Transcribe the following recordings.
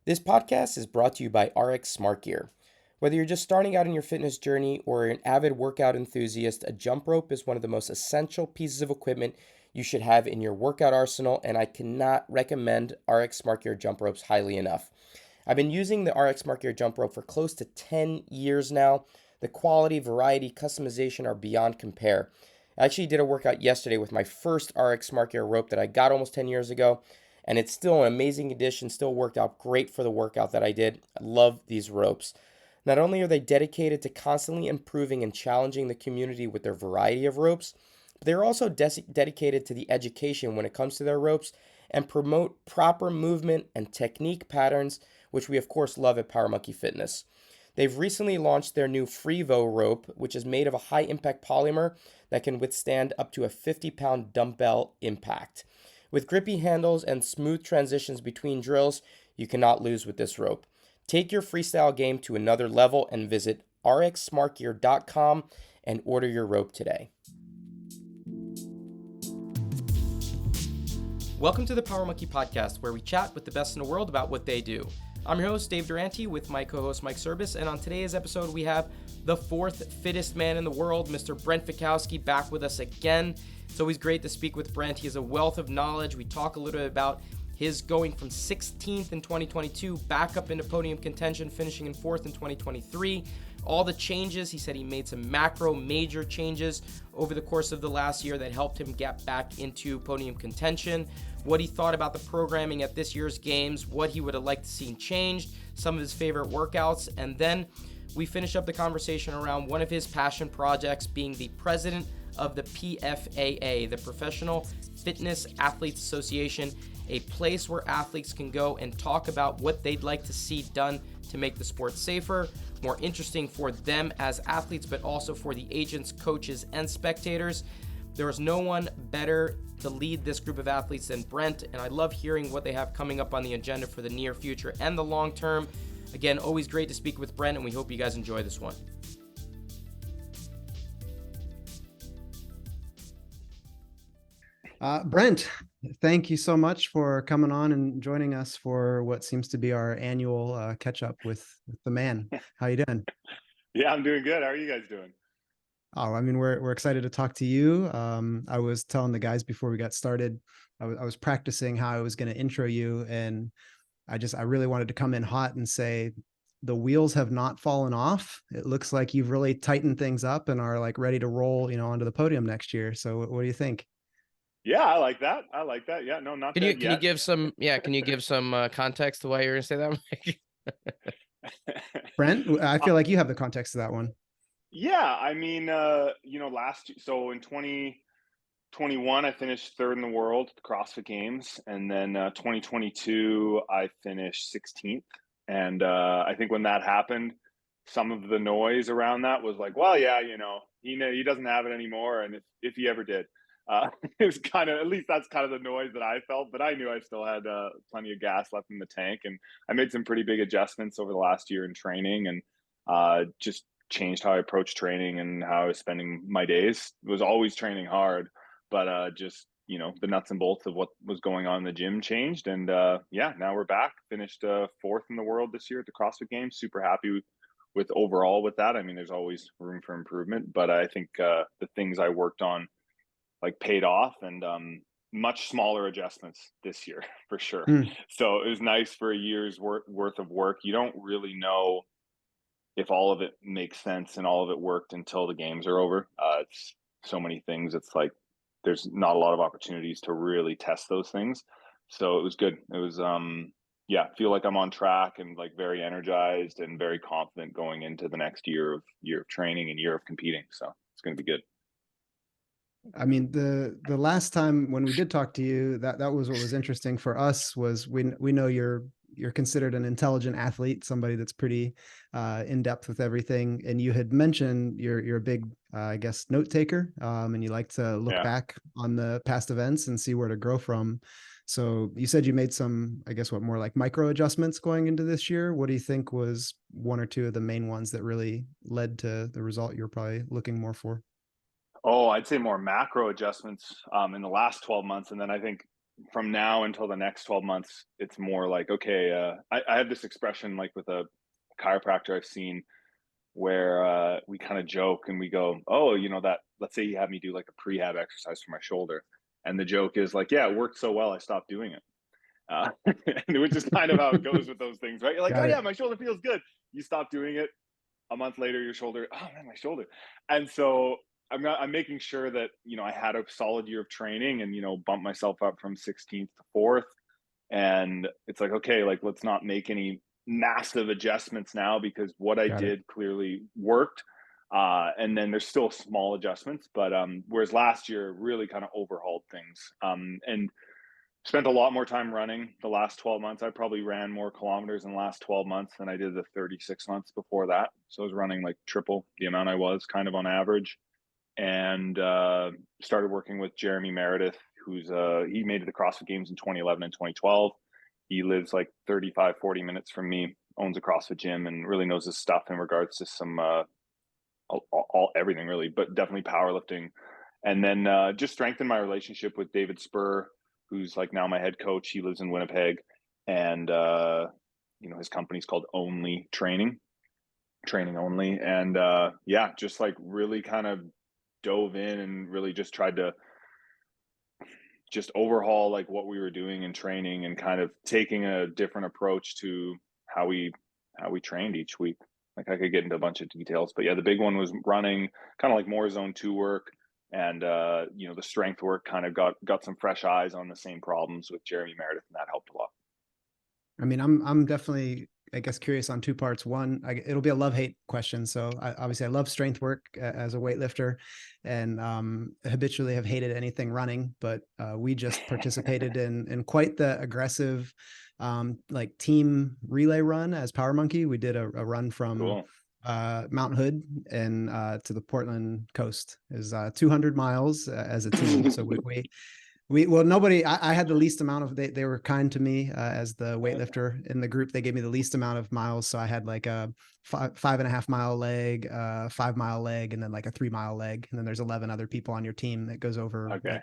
This podcast is brought to you by RX Smart Gear. Whether you're just starting out in your fitness journey or an avid workout enthusiast, a jump rope is one of the most essential pieces of equipment you should have in your workout arsenal, and I cannot recommend RX Smart Gear jump ropes highly enough. I've been using the RX Smart Gear jump rope for close to 10 years now. The quality, variety, customization are beyond compare. I actually did a workout yesterday with my first RX Smart Gear rope that I got almost 10 years ago, and it's still an amazing addition, still worked out great for the workout that I did. I love these ropes. Not only are they dedicated to constantly improving and challenging the community with their variety of ropes, but they're also dedicated to the education when it comes to their ropes and promote proper movement and technique patterns, which we of course love at Power Monkey Fitness. They've recently launched their new Frevo rope, which is made of a high impact polymer that can withstand up to a 50-pound dumbbell impact. With grippy handles and smooth transitions between drills, you cannot lose with this rope. Take your freestyle game to another level and visit rxsmartgear.com and order your rope today. Welcome to the Power Monkey Podcast, where we chat with the best in the world about what they do. I'm your host, Dave Durante, with my co-host, Mike Service, and on today's episode, we have the fourth fittest man in the world, Mr. Brent Fikowski, back with us again. It's always great to speak with Brent. He has a wealth of knowledge. We talk a little bit about his going from 16th in 2022 back up into podium contention, finishing in 4th in 2023. All the changes, he said he made some major changes over the course of the last year that helped him get back into podium contention. What he thought about the programming at this year's games, what he would have liked to see changed, some of his favorite workouts, and then we finish up the conversation around one of his passion projects, being the president of the PFAA, the Professional Fitness Athletes Association, a place where athletes can go and talk about what they'd like to see done to make the sport safer, more interesting for them as athletes, but also for the agents, coaches, and spectators. There is no one better to lead this group of athletes than Brent, and I love hearing what they have coming up on the agenda for the near future and the long term. Again, always great to speak with Brent, and we hope you guys enjoy this one. Brent, thank you so much for coming on and joining us for what seems to be our annual catch up with the man. How you doing? Yeah, I'm doing good. How are you guys doing? Oh, I mean, we're excited to talk to you. I was telling the guys before we got started, I was practicing how I was going to intro you, and I really wanted to come in hot and say the wheels have not fallen off. It looks like you've really tightened things up and are like ready to roll, onto the podium next year. So what do you think? Yeah, I like that. Yeah, no, not dead Can you yet. give some context to why you're going to say that, Mike? Brent, I feel like you have the context to that one. Yeah, I mean, so in 2021, I finished third in the world at the CrossFit Games, and then 2022, I finished 16th. And I think when that happened, some of the noise around that was like, well, yeah, he doesn't have it anymore, and if he ever did. It was kind of, at least that's kind of the noise that I felt, but I knew I still had plenty of gas left in the tank. And I made some pretty big adjustments over the last year in training, and just changed how I approached training and how I was spending my days. It was always training hard, but just, the nuts and bolts of what was going on in the gym changed. And yeah, now we're back, finished fourth in the world this year at the CrossFit Games. Super happy with overall with that. I mean, there's always room for improvement, but I think the things I worked on like paid off, and much smaller adjustments this year for sure. So it was nice for a year's worth of work. You don't really know if all of it makes sense and all of it worked until the games are over. It's so many things. It's like there's not a lot of opportunities to really test those things. So it was good. It was yeah, I feel like I'm on track and like very energized and very confident going into the next year of training and year of competing. So it's going to be good. I mean, the last time when we did talk to you, that was what was interesting for us. Was we know you're considered an intelligent athlete, somebody that's pretty in depth with everything, and you had mentioned you're a big I guess note taker, and you like to look back on the past events and see where to grow from. So you said you made some, I guess, more like micro adjustments going into this year. What do you think was one or two of the main ones that really led to the result you're probably looking more for? Oh, I'd say more macro adjustments in the last 12 months. And then I think from now until the next 12 months, it's more like, okay, I have this expression like with a chiropractor I've seen where we kind of joke and we go, oh, that, let's say you have me do like a prehab exercise for my shoulder. And the joke is like, yeah, it worked so well, I stopped doing it. Which is kind of how it goes with those things, right? You're like, oh Got yeah, it. my shoulder feels good. You stop doing it. A month later, your shoulder, oh man, my shoulder. And so I'm making sure that, I had a solid year of training and, bumped myself up from 16th to 4th. And it's like, okay, like let's not make any massive adjustments now because what I Got it. did clearly worked. And then there's still small adjustments, but whereas last year really kind of overhauled things. And spent a lot more time running the last 12 months. I probably ran more kilometers in the last 12 months than I did the 36 months before that. So I was running like triple the amount I was kind of on average. And started working with Jeremy Meredith, who's he made it to the CrossFit Games in 2011 and 2012. He lives like 35, 40 minutes from me, owns a CrossFit gym and really knows his stuff in regards to some everything really, but definitely powerlifting. And then just strengthened my relationship with David Spur, who's like now my head coach. He lives in Winnipeg, and his company's called Only Training Only. And yeah, just like really kind of dove in and really just tried to just overhaul like what we were doing in training and kind of taking a different approach to how we trained each week. Like I could get into a bunch of details, but yeah, the big one was running, kind of like more zone 2 work. And the strength work kind of got some fresh eyes on the same problems with Jeremy Meredith, and that helped a lot. I mean, I'm definitely, I guess, curious on two parts. One, it'll be a love-hate question. So obviously I love strength work as a weightlifter, and habitually have hated anything running, but we just participated in quite the aggressive like team relay run as Power Monkey. We did a run from Cool. Mount Hood and to the Portland coast. Is 200 miles as a team. So nobody, I had the least amount of, they were kind to me as the weightlifter in the group. They gave me the least amount of miles. So I had like a 5.5 mile leg, 5 mile leg, and then like a 3 mile leg. And then there's 11 other people on your team that goes over Okay. like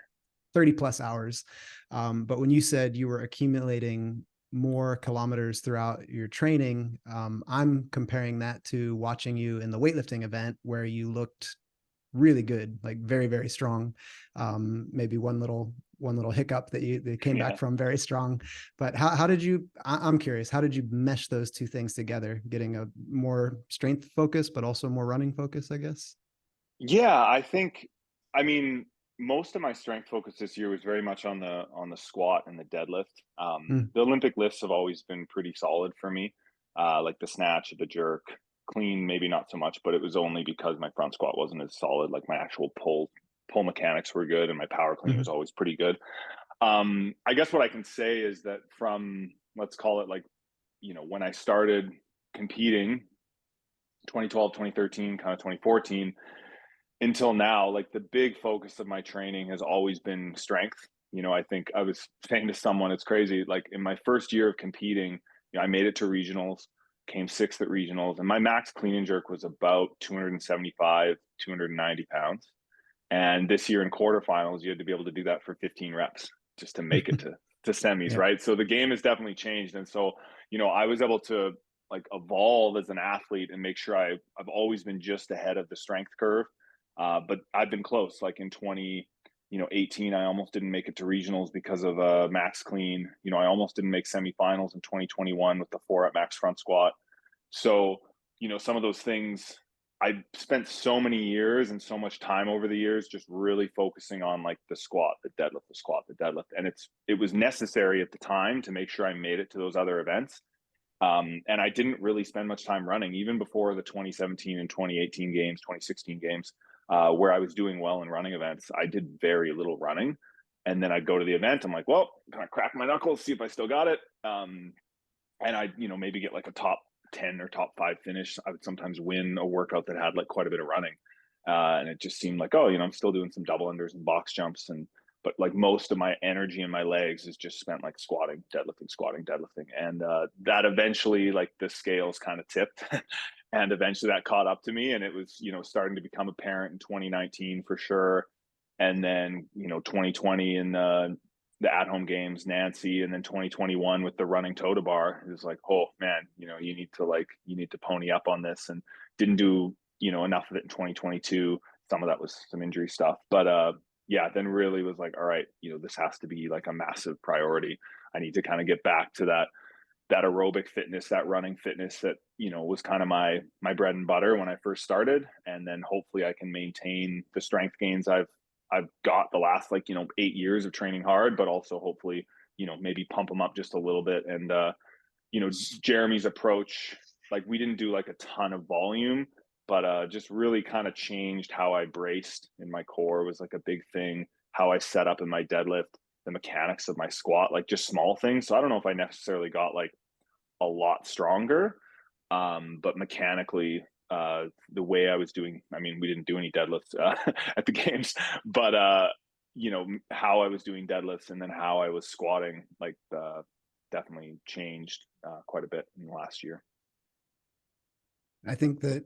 30 plus hours. But when you said you were accumulating more kilometers throughout your training, I'm comparing that to watching you in the weightlifting event where you looked really good, like very, very strong. Maybe one little hiccup that came back from very strong. But how did you, I'm curious, how did you mesh those two things together, getting a more strength focus, but also more running focus, I guess? Yeah, I mean, most of my strength focus this year was very much on the squat and the deadlift. The Olympic lifts have always been pretty solid for me, like the snatch, the jerk, clean, maybe not so much, but it was only because my front squat wasn't as solid. Like my actual pull mechanics were good, and my power clean was always pretty good. I guess what I can say is that from, let's call it like, when I started competing, 2012, 2013, kind of 2014 until now, like the big focus of my training has always been strength. I think I was saying to someone, it's crazy. Like in my first year of competing, I made it to regionals, came 6th at regionals, and my max clean and jerk was about 275, 290 pounds. And this year in quarterfinals, you had to be able to do that for 15 reps just to make it to semis, Yeah. right? So the game has definitely changed. And so, I was able to like evolve as an athlete and make sure I've always been just ahead of the strength curve. But I've been close. Like in 2018, I almost didn't make it to regionals because of max clean. I almost didn't make semifinals in 2021 with the 4 rep max front squat. So, some of those things, I spent so many years and so much time over the years just really focusing on like the squat, the deadlift, the squat, the deadlift. And it was necessary at the time to make sure I made it to those other events. And I didn't really spend much time running, even before the 2017 and 2018 games, 2016 games, where I was doing well in running events. I did very little running. And then I'd go to the event. I'm like, well, kind of crack my knuckles, see if I still got it. And I'd, maybe get like a top 10 or top 5 finish. I would sometimes win a workout that had like quite a bit of running. And it just seemed like, oh, I'm still doing some double unders and box jumps. But like most of my energy in my legs is just spent like squatting, deadlifting. And that eventually, like the scales kind of tipped and eventually that caught up to me. And it was, starting to become apparent in 2019 for sure. And then, 2020 and the at-home games, Nancy, and then 2021 with the running toe to bar. It was like, oh man, you need to pony up on this, and didn't do, enough of it in 2022. Some of that was some injury stuff, but yeah, then really was like, all right, this has to be like a massive priority. I need to kind of get back to that aerobic fitness, that running fitness that, was kind of my bread and butter when I first started. And then hopefully I can maintain the strength gains I've got the last 8 years of training hard, but also hopefully, maybe pump them up just a little bit. And, Jeremy's approach, like we didn't do like a ton of volume, but just really kind of changed how I braced in my core was like a big thing, how I set up in my deadlift, the mechanics of my squat, like just small things. So I don't know if I necessarily got like a lot stronger, but mechanically, the way I was doing, I mean, we didn't do any deadlifts at the games, but how I was doing deadlifts and then how I was squatting, like definitely changed quite a bit in the last year. I think that,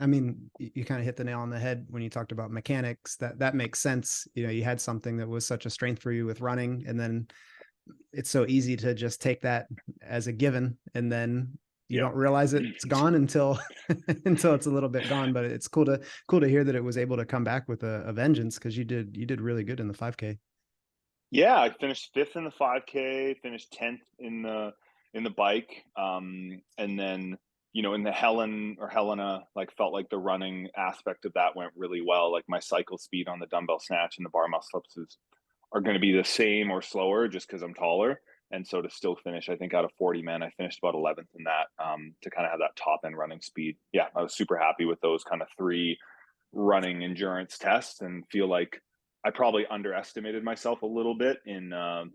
I mean, you kind of hit the nail on the head when you talked about mechanics. That makes sense. You had something that was such a strength for you with running, and then it's so easy to just take that as a given, and then you don't realize it's gone until until it's a little bit gone. But it's cool to hear that it was able to come back with a vengeance, because you did really good in the 5K. Yeah, I finished 5th in the 5K, finished 10th in the bike, and then in the Helena, like felt like the running aspect of that went really well. Like my cycle speed on the dumbbell snatch and the bar muscle ups are going to be the same or slower just because I'm taller. And so to still finish, I think out of 40 men, I finished about 11th in that, to kind of have that top end running speed. Yeah, I was super happy with those kind of 3 running endurance tests, and feel like I probably underestimated myself a little bit in the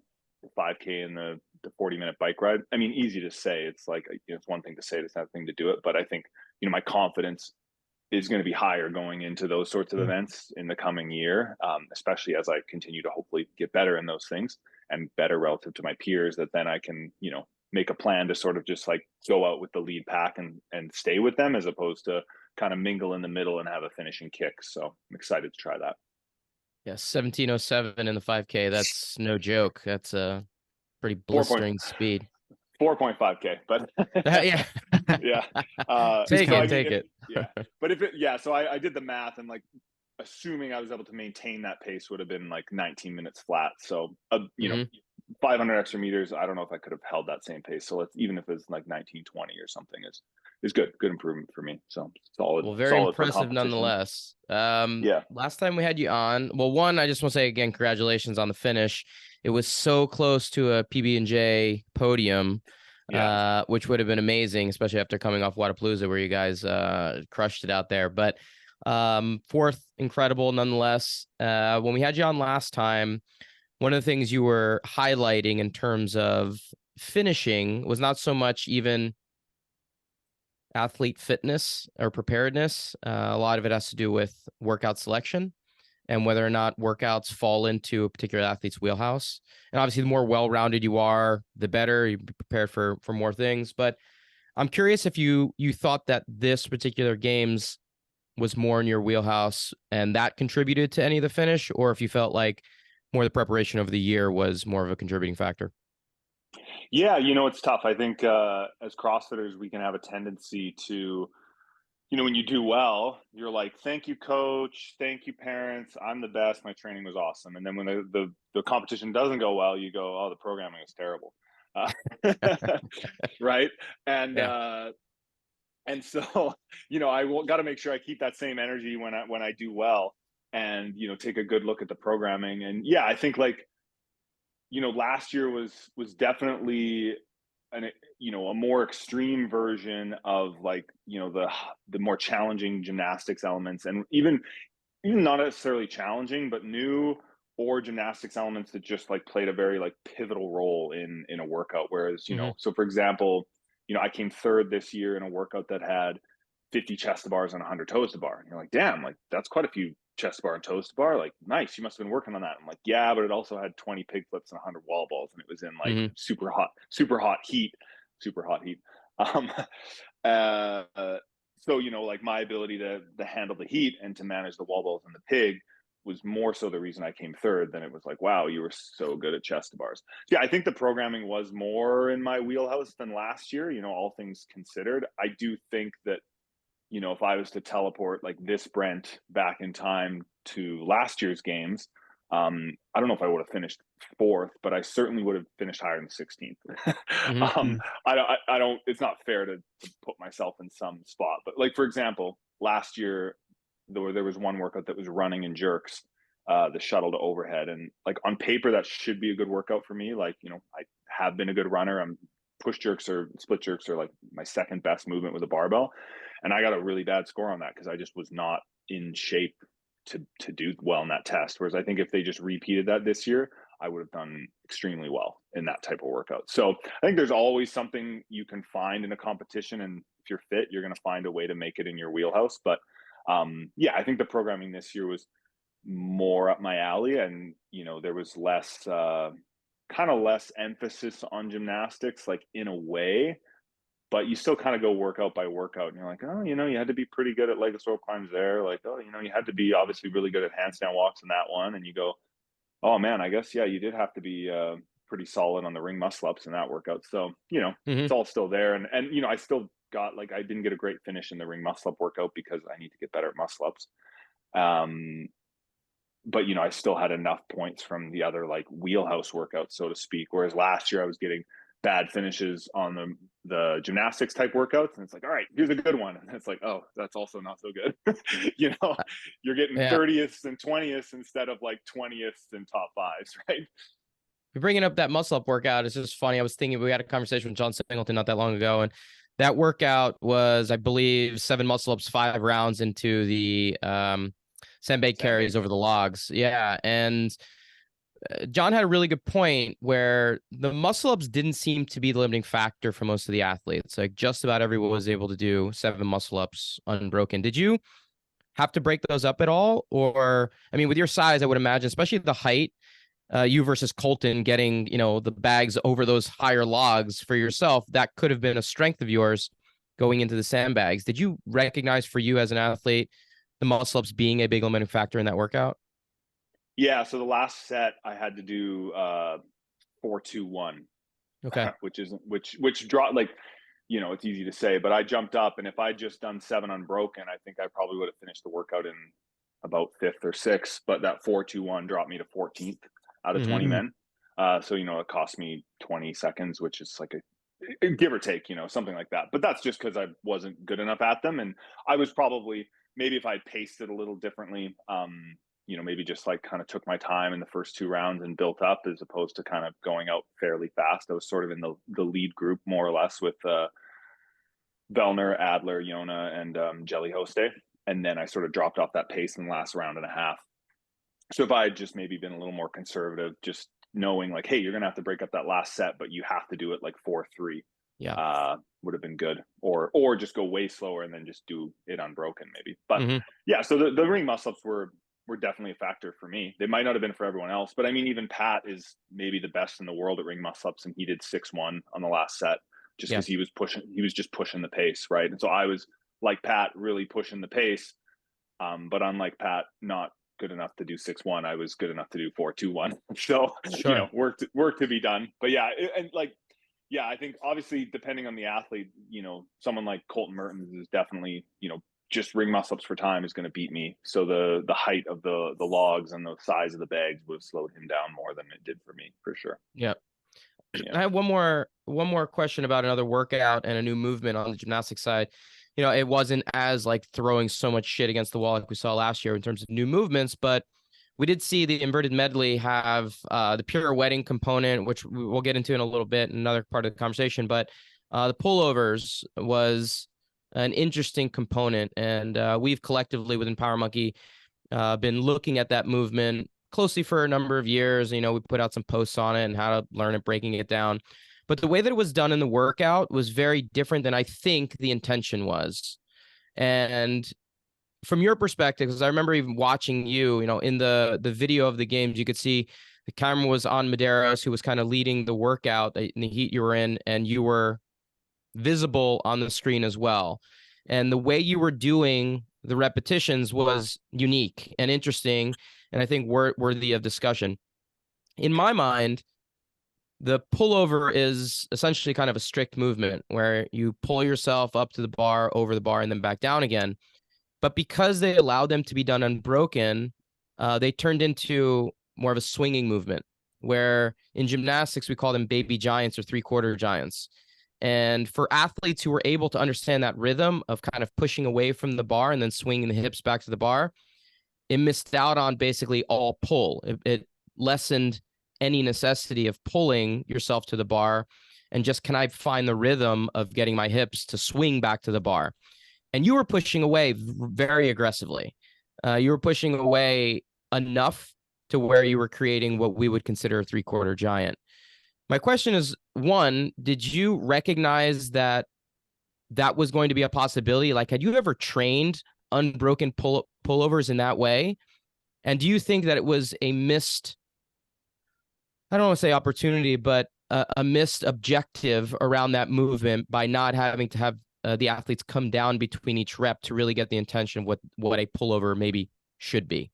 5K and the 40-minute bike ride. I mean, easy to say. It's like, it's one thing to say, it's another thing to do it. But I think, my confidence is going to be higher going into those sorts of events in the coming year, especially as I continue to hopefully get better in those things and better relative to my peers, that then I can, make a plan to sort of just like go out with the lead pack and stay with them, as opposed to kind of mingle in the middle and have a finishing kick. So I'm excited to try that. Yeah, 17:07 in the 5K. That's no joke. That's a pretty blistering speed. 4.5K, but yeah. Yeah. Take it. Yeah. But so I did the math, and like assuming I was able to maintain that pace would have been like 19 minutes flat. So, 500 extra meters, I don't know if I could have held that same pace. So even if it's like 19:20 or something is good improvement for me. So solid. Well, very solid impressive nonetheless. Yeah. Last time we had you on, well, one, I just want to say again, congratulations on the finish. It was so close to a PB&J podium, which would have been amazing, especially after coming off Wadapalooza, where you guys crushed it out there. But 4th, incredible nonetheless. When we had you on last time, one of the things you were highlighting in terms of finishing was not so much even athlete fitness or preparedness. A lot of it has to do with workout selection and whether or not workouts fall into a particular athlete's wheelhouse. And obviously, the more well-rounded you are, the better. You're prepared for more things. But I'm curious if you thought that this particular games was more in your wheelhouse and that contributed to any of the finish, or if you felt like more the preparation over the year was more of a contributing factor. Yeah, it's tough. I think as CrossFitters, we can have a tendency to, when you do well, you're like, thank you, coach. Thank you, parents. I'm the best. My training was awesome. And then when the competition doesn't go well, you go, oh, the programming is terrible. Right. And, and so, I got to make sure I keep that same energy when I do well, and, take a good look at the programming. And yeah, I think like, last year was definitely a more extreme version of like, the more challenging gymnastics elements, and even not necessarily challenging, but new or gymnastics elements that just like played a very like pivotal role in a workout. Whereas, so for example, I came 3rd this year in a workout that had 50 chest to bars and 100 toes to bar. And you're like, damn, like that's quite a few chest to bar and toes to bar. Like, nice, you must have been working on that. I'm like, yeah, but it also had 20 pig flips and 100 wall balls, and it was in like super hot heat. So, like my ability to handle the heat and to manage the wall balls and the pig was more so the reason I came third than it was like, wow, you were so good at chest to bars. Yeah, I think the programming was more in my wheelhouse than last year, all things considered. I do think that, if I was to teleport like this Brent back in time to last year's games, I don't know if I would have finished fourth, but I certainly would have finished higher than 16th. Mm-hmm. I don't, it's not fair to put myself in some spot, but like, for example, last year, there was one workout that was running in jerks, the shuttle to overhead. And like on paper, that should be a good workout for me. Like, I have been a good runner. Push jerks or split jerks are like my second best movement with a barbell. And I got a really bad score on that because I just was not in shape to do well in that test. Whereas I think if they just repeated that this year, I would have done extremely well in that type of workout. So I think there's always something you can find in a competition. And if you're fit, you're going to find a way to make it in your wheelhouse. But yeah, I think the programming this year was more up my alley. And, there was less emphasis on gymnastics, like in a way, but you still kind of go workout by workout and you're like, oh, you had to be pretty good at legless rope climbs there. Like, oh, you had to be obviously really good at handstand walks in that one. And you go, oh man, I guess, yeah, you did have to be pretty solid on the ring muscle ups in that workout. So, it's all still there. And, I still got, like, I didn't get a great finish in the ring muscle up workout because I need to get better at muscle ups. But, I still had enough points from the other like wheelhouse workouts, so to speak. Whereas last year I was getting bad finishes on the gymnastics type workouts. And it's like, all right, here's a good one. And it's like, oh, that's also not so good. You're getting 30th and 20th instead of like 20th and top fives, right? You're bringing up that muscle up workout. It's just funny. I was thinking, we had a conversation with John Singleton not that long ago, and that workout was, I believe, 7 muscle ups, 5 rounds into the sandbag carries over the logs. Yeah. And John had a really good point where the muscle ups didn't seem to be the limiting factor for most of the athletes. Like just about everyone was able to do 7 muscle ups unbroken. Did you have to break those up at all? Or, I mean, with your size, I would imagine, especially the height, you versus Colton getting, the bags over those higher logs for yourself, that could have been a strength of yours going into the sandbags. Did you recognize for you as an athlete, the muscle ups being a big limiting factor in that workout? Yeah. So the last set I had to do 4-2-1. Okay. which draw, like, it's easy to say, but I jumped up, and if I just done 7 unbroken, I think I probably would have finished the workout in about 5th or 6th. But that 4-2-1 dropped me to 14th out of 20 men. So, it cost me 20 seconds, which is like a give or take, something like that. But that's just because I wasn't good enough at them. And I was probably, maybe if I paced it a little differently, maybe just like kind of took my time in the first 2 rounds and built up, as opposed to kind of going out fairly fast. I was sort of in the lead group more or less with Vellner, Adler, Yona, and Jelly Hoste. And then I sort of dropped off that pace in the last round and a half. So if I had just maybe been a little more conservative, just knowing like, hey, you're going to have to break up that last set, but you have to do it like 4-3. Yeah. Would have been good. Or just go way slower and then just do it unbroken maybe. But yeah, so the ring muscle ups were definitely a factor for me. They might not have been for everyone else, but I mean, even Pat is maybe the best in the world at ring muscle ups, and he did 6-1 on the last set just because he was just pushing the pace, right? And so I was like Pat, really pushing the pace, but unlike Pat, not good enough to do 6-1. I was good enough to do 4-2-1. So Sure. work to be done. But yeah, and like, yeah, I think obviously depending on the athlete, someone like Colton Mertens is definitely, just ring muscle ups for time is going to beat me. So the height of the logs and the size of the bags would have slowed him down more than it did for me, for sure. Yeah. I have one more question about another workout and a new movement on the gymnastics side. It wasn't as like throwing so much shit against the wall like we saw last year in terms of new movements, but we did see the inverted medley have the pirouetting component, which we'll get into in a little bit in another part of the conversation. But the pullovers was an interesting component, and we've collectively within Power Monkey been looking at that movement closely for a number of years. We put out some posts on it and how to learn it, breaking it down. But the way that it was done in the workout was very different than I think the intention was. And from your perspective, because I remember even watching you, in the video of the games, you could see the camera was on Medeiros, who was kind of leading the workout in the heat you were in, and you were visible on the screen as well. And the way you were doing the repetitions was unique and interesting. and I think worthy of discussion. In my mind, the pullover is essentially kind of a strict movement where you pull yourself up to the bar, over the bar, and then back down again. But because they allowed them to be done unbroken, they turned into more of a swinging movement, where in gymnastics, we call them baby giants or three-quarter giants. And for athletes who were able to understand that rhythm of kind of pushing away from the bar and then swinging the hips back to the bar, it missed out on basically all pull. It lessened any necessity of pulling yourself to the bar, and just, can I find the rhythm of getting my hips to swing back to the bar? And you were pushing away very aggressively. You were pushing away enough to where you were creating what we would consider a three-quarter giant. My question is, one, did you recognize that that was going to be a possibility? Like, had you ever trained unbroken pullovers in that way? And do you think that it was a missed, I don't want to say opportunity, but a missed objective around that movement by not having to have the athletes come down between each rep to really get the intention of what a pullover maybe should be?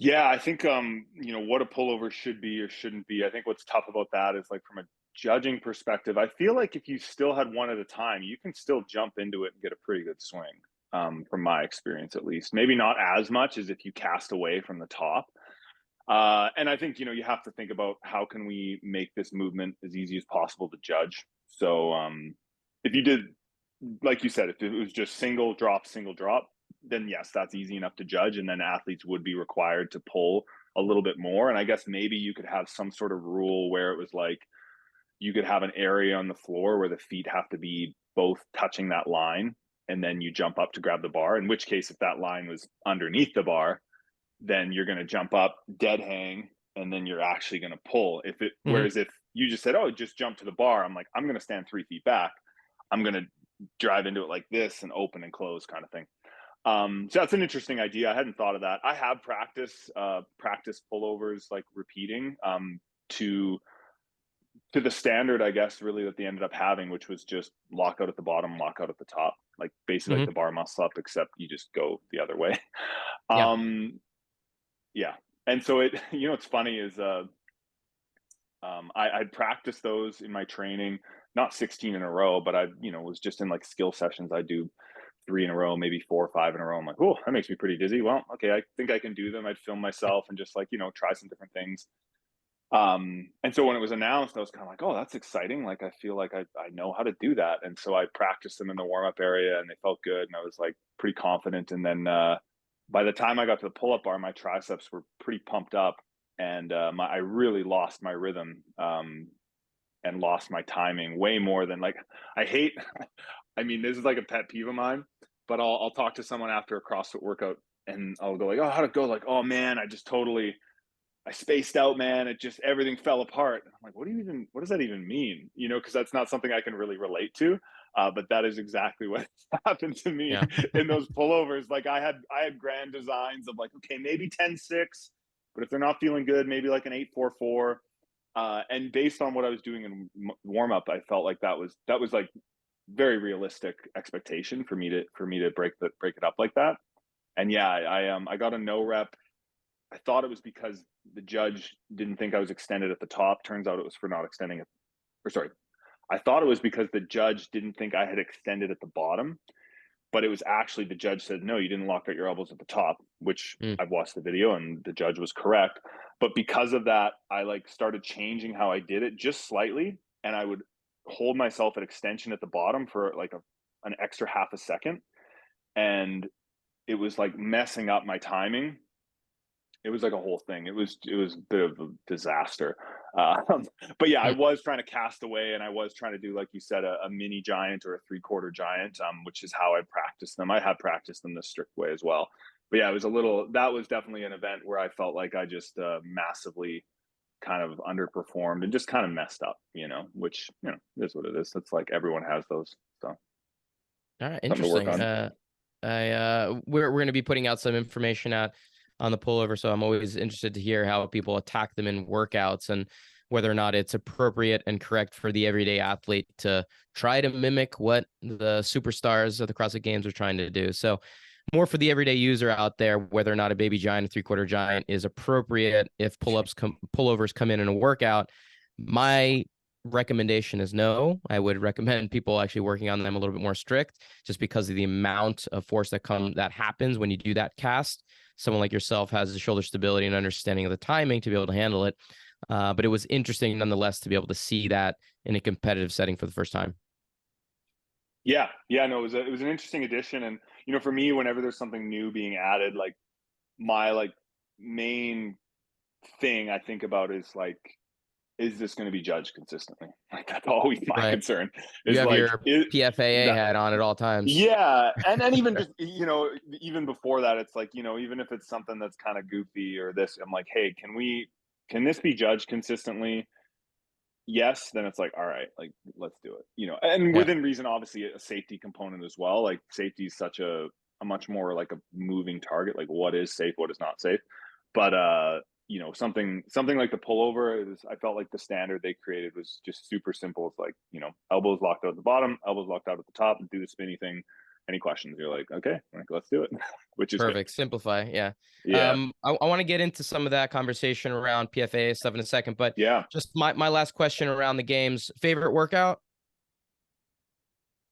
Yeah, I think what a pullover should be or shouldn't be. I think what's tough about that is, like, from a judging perspective, I feel like if you still had one at a time, you can still jump into it and get a pretty good swing. From my experience, at least, maybe not as much as if you cast away from the top. And I think, you have to think about how can we make this movement as easy as possible to judge. So if you did, like you said, if it was just single drop, then yes, that's easy enough to judge. And then athletes would be required to pull a little bit more. And I guess maybe you could have some sort of rule where it was like, you could have an area on the floor where the feet have to be both touching that line, and then you jump up to grab the bar, in which case, if that line was underneath the bar, then you're going to jump up, dead hang, and then you're actually going to pull. Whereas if you just said, oh, just jump to the bar, I'm like, I'm going to stand 3 feet back. I'm going to drive into it like this and open and close kind of thing. So that's an interesting idea. I hadn't thought of that. I have practiced pullovers, like repeating, to the standard, I guess, really, that they ended up having, which was just lockout at the bottom, lockout at the top, like basically like the bar muscle up, except you just go the other way. Yeah. And so it's funny is, I'd practice those in my training, not 16 in a row, but I, was just in like skill sessions. I do 3 in a row, maybe 4 or 5 in a row. I'm like, oh, that makes me pretty dizzy. Well, okay, I think I can do them. I'd film myself and just like, try some different things. And so when it was announced, I was kind of like, oh, that's exciting. Like, I feel like I know how to do that. And so I practiced them in the warm-up area and they felt good. And I was like pretty confident. And then by the time I got to the pull-up bar, my triceps were pretty pumped up, and I really lost my rhythm and lost my timing way more than, like, I mean, this is like a pet peeve of mine, but I'll talk to someone after a CrossFit workout and I'll go like, oh, how'd it go? Like, oh man, I spaced out, man. It just, everything fell apart. I'm like, what does that even mean? Because that's not something I can really relate to. But that is exactly what happened to me in those pullovers. Like, I had grand designs of like, okay, maybe 10-6, but if they're not feeling good, maybe like an 8-4-4. And based on what I was doing in warm up, I felt like that was like very realistic expectation for me to break it up like that. And yeah, I got a no rep. I thought it was because the judge didn't think I was extended at the top. Turns out it was for not extending it. Or sorry, I thought it was because the judge didn't think I had extended at the bottom, but it was actually the judge said, no, you didn't lock out your elbows at the top, which I've watched the video and the judge was correct. But because of that, I like started changing how I did it just slightly. And I would hold myself at extension at the bottom for like an extra half a second. And it was like messing up my timing. It was like a whole thing. It was a bit of a disaster. But yeah, I was trying to cast away, and I was trying to do, like you said, a mini giant or a 3/4 giant, which is how I practiced them. I had practiced them the strict way as well. But yeah, that was definitely an event where I felt like I just massively kind of underperformed and just kind of messed up, which, is what it is. It's like everyone has those. So. All right. Interesting. We're going to be putting out some information on the pullover, so I'm always interested to hear how people attack them in workouts and whether or not it's appropriate and correct for the everyday athlete to try to mimic what the superstars of the CrossFit Games are trying to do. So more for the everyday user out there, whether or not a baby giant, a 3/4 giant is appropriate if pullovers come in a workout. My recommendation is no. I would recommend people actually working on them a little bit more strict, just because of the amount of force that happens when you do that cast. Someone like yourself has the shoulder stability and understanding of the timing to be able to handle it. But it was interesting nonetheless to be able to see that in a competitive setting for the first time. Yeah, no, it was an interesting addition, and for me, whenever there's something new being added, like my main thing I think about is is this going to be judged consistently? Like that's always my Right. concern. You Is have like your PFAA hat on at all times. yeah, and even just even before that, it's like even if it's something that's kind of goofy or this, I'm like, hey, can this be judged consistently? Yes, then it's like, all right, like let's do it. And Yeah. within reason, obviously a safety component as well. Like safety is such a much more like a moving target. Like what is safe, what is not safe. But something like the pullover is, I felt like the standard they created was just super simple. It's like, elbows locked out at the bottom, elbows locked out at the top, and do the spinny thing. Any questions? You're like, okay, like, let's do it. Which is Perfect. good. Simplify. Yeah. Yeah. I want to get into some of that conversation around PFA stuff in a second, but Yeah. just my last question around the games. Favorite workout?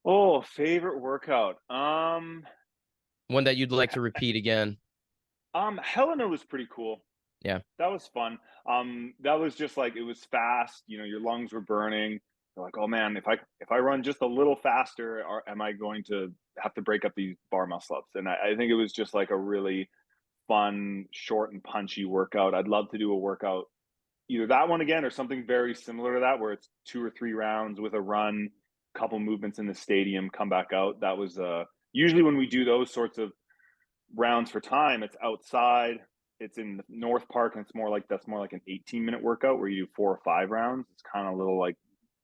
Oh, favorite workout. One that you'd like to repeat again? Helena was pretty cool. Yeah. That was fun. That was just like, it was fast. Your lungs were burning. You're like, oh man, if I run just a little faster, am I going to have to break up these bar muscle ups? And I think it was just like a really fun, short and punchy workout. I'd love to do a workout, either that one again or something very similar to that, where it's 2 or 3 rounds with a run, couple movements in the stadium, come back out. That was usually when we do those sorts of rounds for time, it's outside, it's in the North Park, and that's more like an 18-minute workout where you do 4 or 5 rounds. It's kind of a little like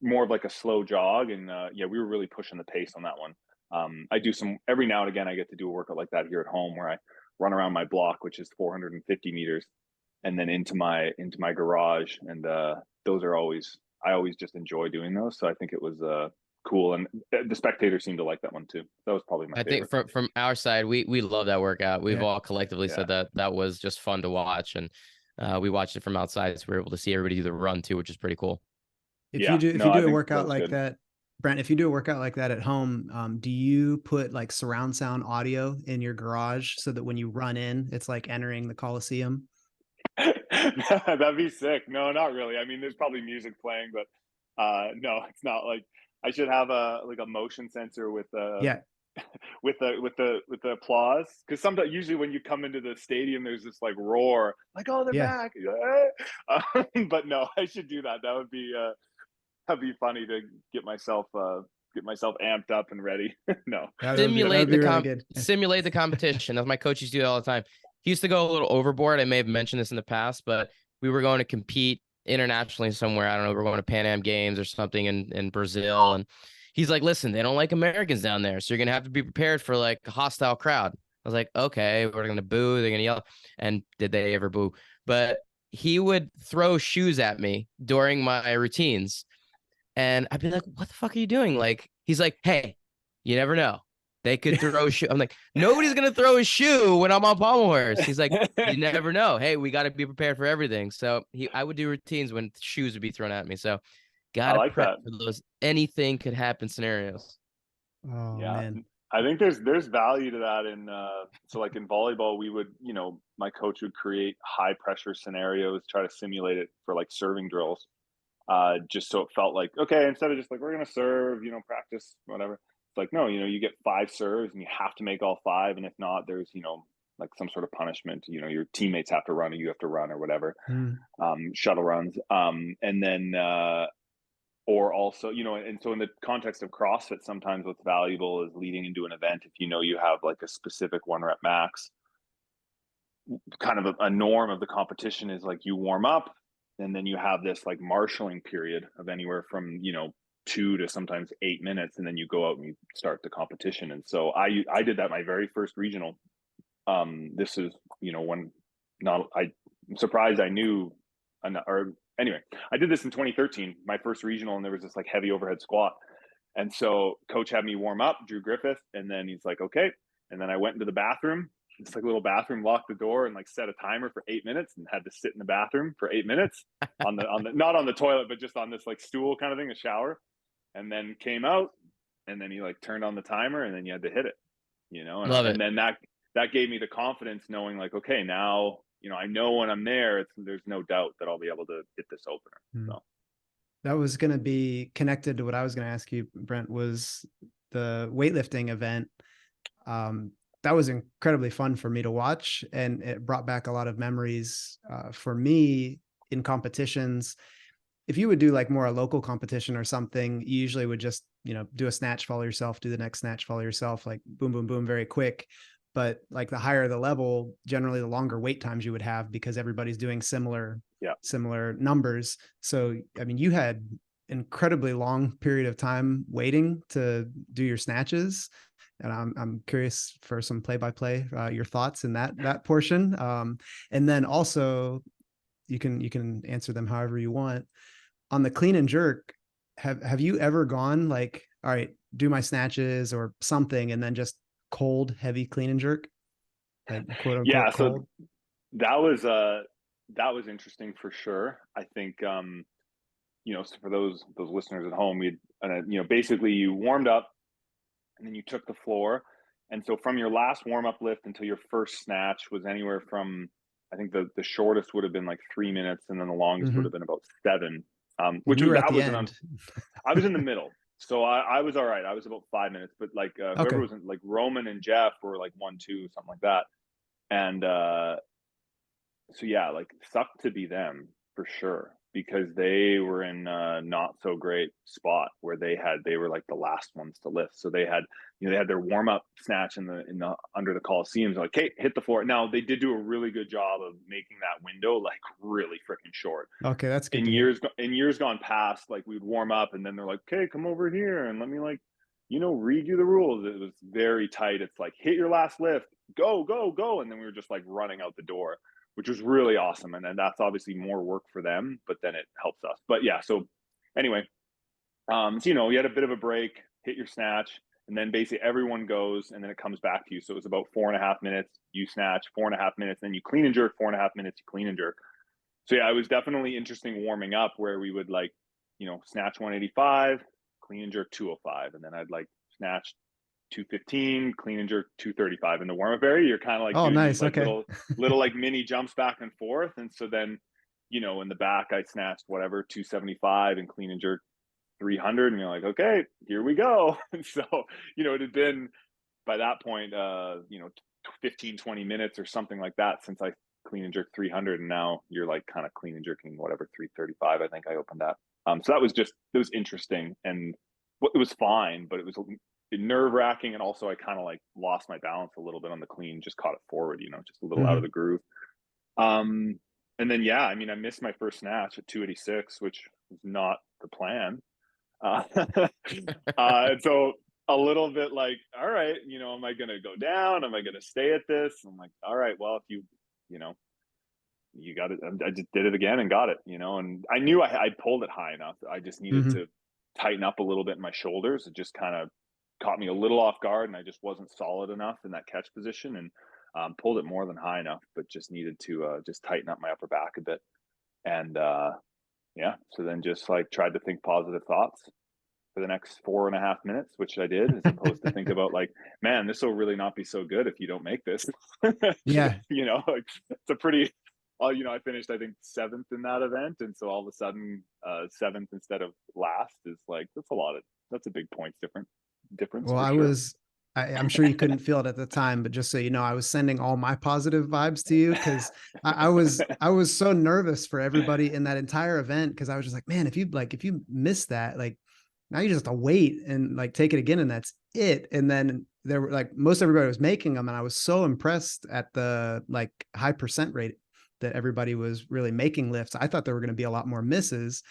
more of like a slow jog, and yeah, we were really pushing the pace on that one. I do some every now and again. I get to do a workout like that here at home, where I run around my block, which is 450 meters, and then into my garage, and those are always, I always just enjoy doing those. So I think it was cool, and the spectators seem to like that one too. That was probably my I think favorite. from our side, we love that workout. We've Yeah. all collectively Yeah. said that was just fun to watch, and we watched it from outside, so we were able to see everybody do the run too, which is pretty cool. If Yeah, you do if no, you I do a think workout was like good. that, Brent, if you do a workout like that at home, do you put like surround sound audio in your garage so that when you run in, it's like entering the Coliseum? That'd be sick. No, not really. I mean, there's probably music playing, but no, it's not like I should have a motion sensor with Yeah. with the applause, because sometimes usually when you come into the stadium, there's this like roar, like, oh, they're Yeah. back. But no, I should do that. That'd be funny to get myself amped up and ready. No. That would Simulate be the really good. simulate the competition. As my coach used to do all the time. He used to go a little overboard. I may have mentioned this in the past, but we were going to compete internationally somewhere. I don't know. We were going to Pan Am Games or something in Brazil, and he's like, "Listen, they don't like Americans down there, so you're gonna have to be prepared for like a hostile crowd." I was like, "Okay, we're gonna boo. They're gonna yell." And did they ever boo? But he would throw shoes at me during my routines. And I'd be like, what the fuck are you doing? Like, he's like, hey, you never know. They could throw a shoe. I'm like, nobody's going to throw a shoe when I'm on pommel horse. He's like, you never know. Hey, we got to be prepared for everything. So I would do routines when shoes would be thrown at me. So got I to like prep that. for those anything could happen scenarios. Oh Yeah. man. I think there's value to that in so like in volleyball, we would, my coach would create high pressure scenarios, try to simulate it for like serving drills. Just so it felt like, okay, instead of just like, we're gonna serve, practice, whatever. It's like, no, you get 5 serves and you have to make all 5, and if not, there's like some sort of punishment. Your teammates have to run or you have to run or whatever. Mm. Shuttle runs, and then or also, and so in the context of CrossFit, sometimes what's valuable is leading into an event, if you have like a specific 1 rep max, kind of a norm of the competition is like you warm up, and then you have this like marshaling period of anywhere from 2 to sometimes 8 minutes, and then you go out and you start the competition. And so I did that my very first regional. This is when I'm surprised I knew, or anyway, I did this in 2013, my first regional, and there was this like heavy overhead squat. And so coach had me warm up, Drew Griffith, and then he's like, okay. And then I went into the bathroom, it's like a little bathroom, locked the door, and like set a timer for 8 minutes, and had to sit in the bathroom for 8 minutes on the not on the toilet, but just on this like stool kind of thing, a shower. And then came out, and then you like turned on the timer, and then you had to hit it, and then that gave me the confidence, knowing like, okay, now, I know when I'm there, there's no doubt that I'll be able to hit this opener. So that was going to be connected to what I was going to ask you, Brent, was the weightlifting event. That was incredibly fun for me to watch, and it brought back a lot of memories for me in competitions. If you would do like more a local competition or something, you usually would just, do a snatch, follow yourself, do the next snatch, follow yourself, like boom, boom, boom, very quick. But like the higher the level, generally the longer wait times you would have, because everybody's doing similar numbers. So, I mean, you had incredibly long period of time waiting to do your snatches. And I'm curious for some play-by-play, your thoughts in that portion. And then also you can answer them however you want. On the clean and jerk, have you ever gone like, all right, do my snatches or something, and then just cold, heavy clean and jerk? Like quote unquote. Yeah. So cold? that was interesting for sure. I think, so for those listeners at home, basically you warmed up, and then you took the floor. And so from your last warm-up lift until your first snatch was anywhere from, I think the shortest would have been like 3 minutes, and then the longest would have been about 7. Which you was, were at that the was end. I was in the middle. So I was all right. I was about 5 minutes, but like whoever was in, like Roman and Jeff were like 1, 2, something like that. And so yeah, like sucked to be them for sure, because they were in a not so great spot where they were like the last ones to lift. So they had, they had their warm up snatch in the under the Coliseums, like, hey, hit the floor. Now they did do a really good job of making that window like really freaking short. Okay, that's good. In years gone past, like we'd warm up, and then they're like, okay, come over here and let me like, read you the rules. It was very tight. It's like, hit your last lift, go, go, go. And then we were just like running out the door, which was really awesome. And then that's obviously more work for them, but then it helps us. But yeah, so anyway, so, you had a bit of a break, hit your snatch, and then basically everyone goes, and then it comes back to you. So it was about 4.5 minutes, you snatch, 4.5 minutes, then you clean and jerk, 4.5 minutes, you clean and jerk. So yeah, it was definitely interesting warming up, where we would like, snatch 185, clean and jerk 205. And then I'd like snatch 215, clean and jerk 235 in the warm-up area. You're kind of like doing nice. these, like, Okay. little like mini jumps back and forth. And so then, in the back I snatched 275 and clean and jerk 300, and you're like, okay, here we go. And so, it had been by that point, 15, 20 minutes or something like that since I clean and jerk 300. And now you're like kind of clean and jerking, 335, I think I opened that. So it was interesting, and it was fine, but it was nerve wracking. And also I kind of like lost my balance a little bit on the clean, just caught it forward, just a little out of the groove. And then, yeah, I mean, I missed my first snatch at 286, which was not the plan. And so a little bit like, all right, am I going to go down? Am I going to stay at this? I'm like, all right, well, if you got it, I just did it again and got it, and I knew I pulled it high enough. I just needed to tighten up a little bit in my shoulders. It just kind of caught me a little off guard, and I just wasn't solid enough in that catch position, and pulled it more than high enough, but just needed to just tighten up my upper back a bit. And yeah, so then just like tried to think positive thoughts for the next 4.5 minutes, which I did, as opposed to think about like, man, this will really not be so good if you don't make this. Yeah. Like, it's a pretty, I finished, I think, 7th in that event. And so all of a sudden, 7th instead of last is like, that's a big points difference. Well, I'm sure you couldn't feel it at the time, but just so you know, I was sending all my positive vibes to you, because I was so nervous for everybody in that entire event, because I was just like, man, if you miss that, like, now you just have to wait and like take it again, and that's it. And then there were like, most everybody was making them, and I was so impressed at the like high percent rate that everybody was really making lifts. I thought there were going to be a lot more misses.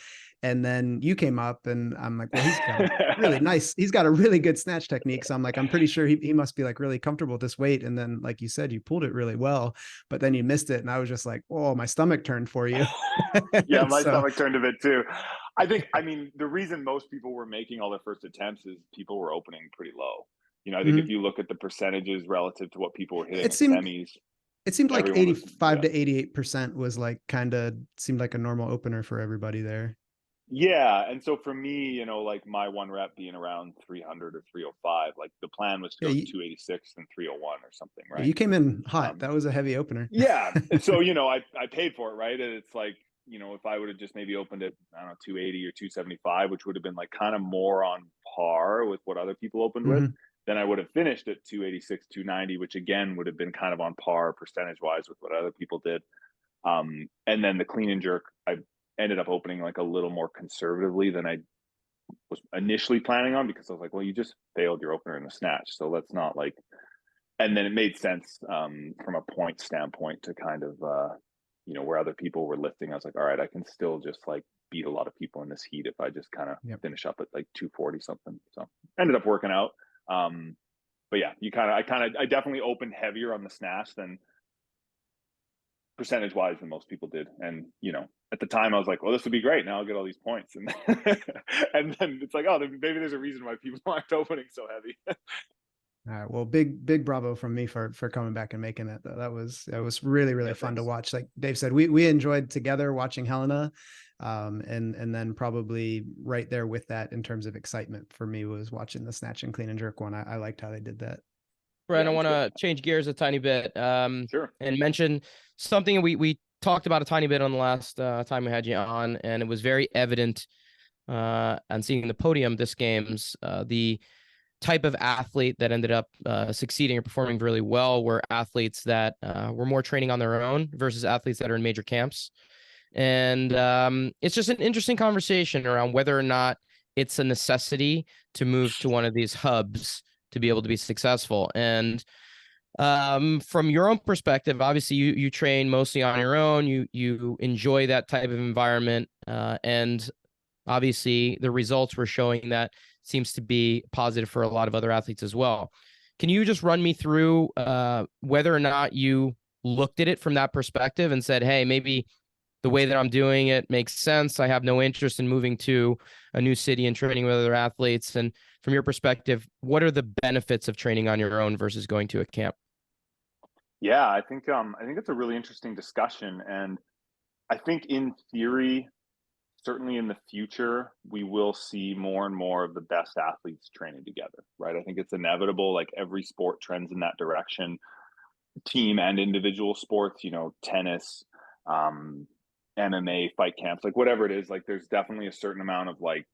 And then you came up, and I'm like, well, he's got really nice. He's got a really good snatch technique. So I'm like, I'm pretty sure he must be like really comfortable with this weight. And then, like you said, you pulled it really well, but then you missed it. And I was just like, oh, my stomach turned for you. Yeah, my stomach turned a bit too. I mean, the reason most people were making all their first attempts is people were opening pretty low. You know, I think if you look at the percentages relative to what people were hitting It at seemed semis, it seemed like everyone was 85 to 88% was like kind of seemed like a normal opener for everybody there. yeah. And so for me, you know, like my one rep being around 300 or 305, like the plan was to Yeah, go to you, 286 and 301 or something, yeah, right? you came in hot. That was a heavy opener. Yeah. And so, you know, I paid for it, right? And it's like, you know, if I would have just maybe opened it, I don't know, 280 or 275, which would have been like kind of more on par with what other people opened with, Mhm. then I would have finished at 286, 290, which again would have been kind of on par percentage wise with what other people did. And then the clean and jerk, I ended up opening like a little more conservatively than I was initially planning on, because I was like, well, you just failed your opener in the snatch. So let's not like, and then it made sense from a point standpoint to kind of, you know, where other people were lifting. I was like, all right, I can still just like beat a lot of people in this heat if I just kind of finish up at like 240 something. So ended up working out. But yeah, I definitely opened heavier on the snatch than percentage wise than most people did. And, you know, at the time I was like, well, this would be great. Now I'll get all these points. And, and then it's like, oh, maybe there's a reason why people aren't opening so heavy. All right. Well, big bravo from me for coming back and making it. That was really fun to watch. Like Dave said, we enjoyed together watching Helena, and then probably right there with that in terms of excitement for me was watching the snatch and clean and jerk one. I liked how they did that. Brent, I want to change gears a tiny bit, Sure. and mention something we talked about a tiny bit on the last time we had you on, and it was very evident on seeing the podium this games, the type of athlete that ended up succeeding or performing really well were athletes that were more training on their own versus athletes that are in major camps. And it's just an interesting conversation around whether or not it's a necessity to move to one of these hubs to be able to be successful. And from your own perspective, obviously you train mostly on your own. You enjoy that type of environment, and obviously the results were showing that seems to be positive for a lot of other athletes as well. Can you just run me through whether or not you looked at it from that perspective and said, hey, maybe the way that I'm doing it makes sense. I have no interest in moving to a new city and training with other athletes. And from your perspective, what are the benefits of training on your own versus going to a camp? Yeah, I think it's a really interesting discussion. And I think in theory, certainly in the future, we will see more and more of the best athletes training together, right? I think it's inevitable. Like every sport trends in that direction, team and individual sports, you know, tennis, MMA, fight camps, like whatever it is, like there's definitely a certain amount of like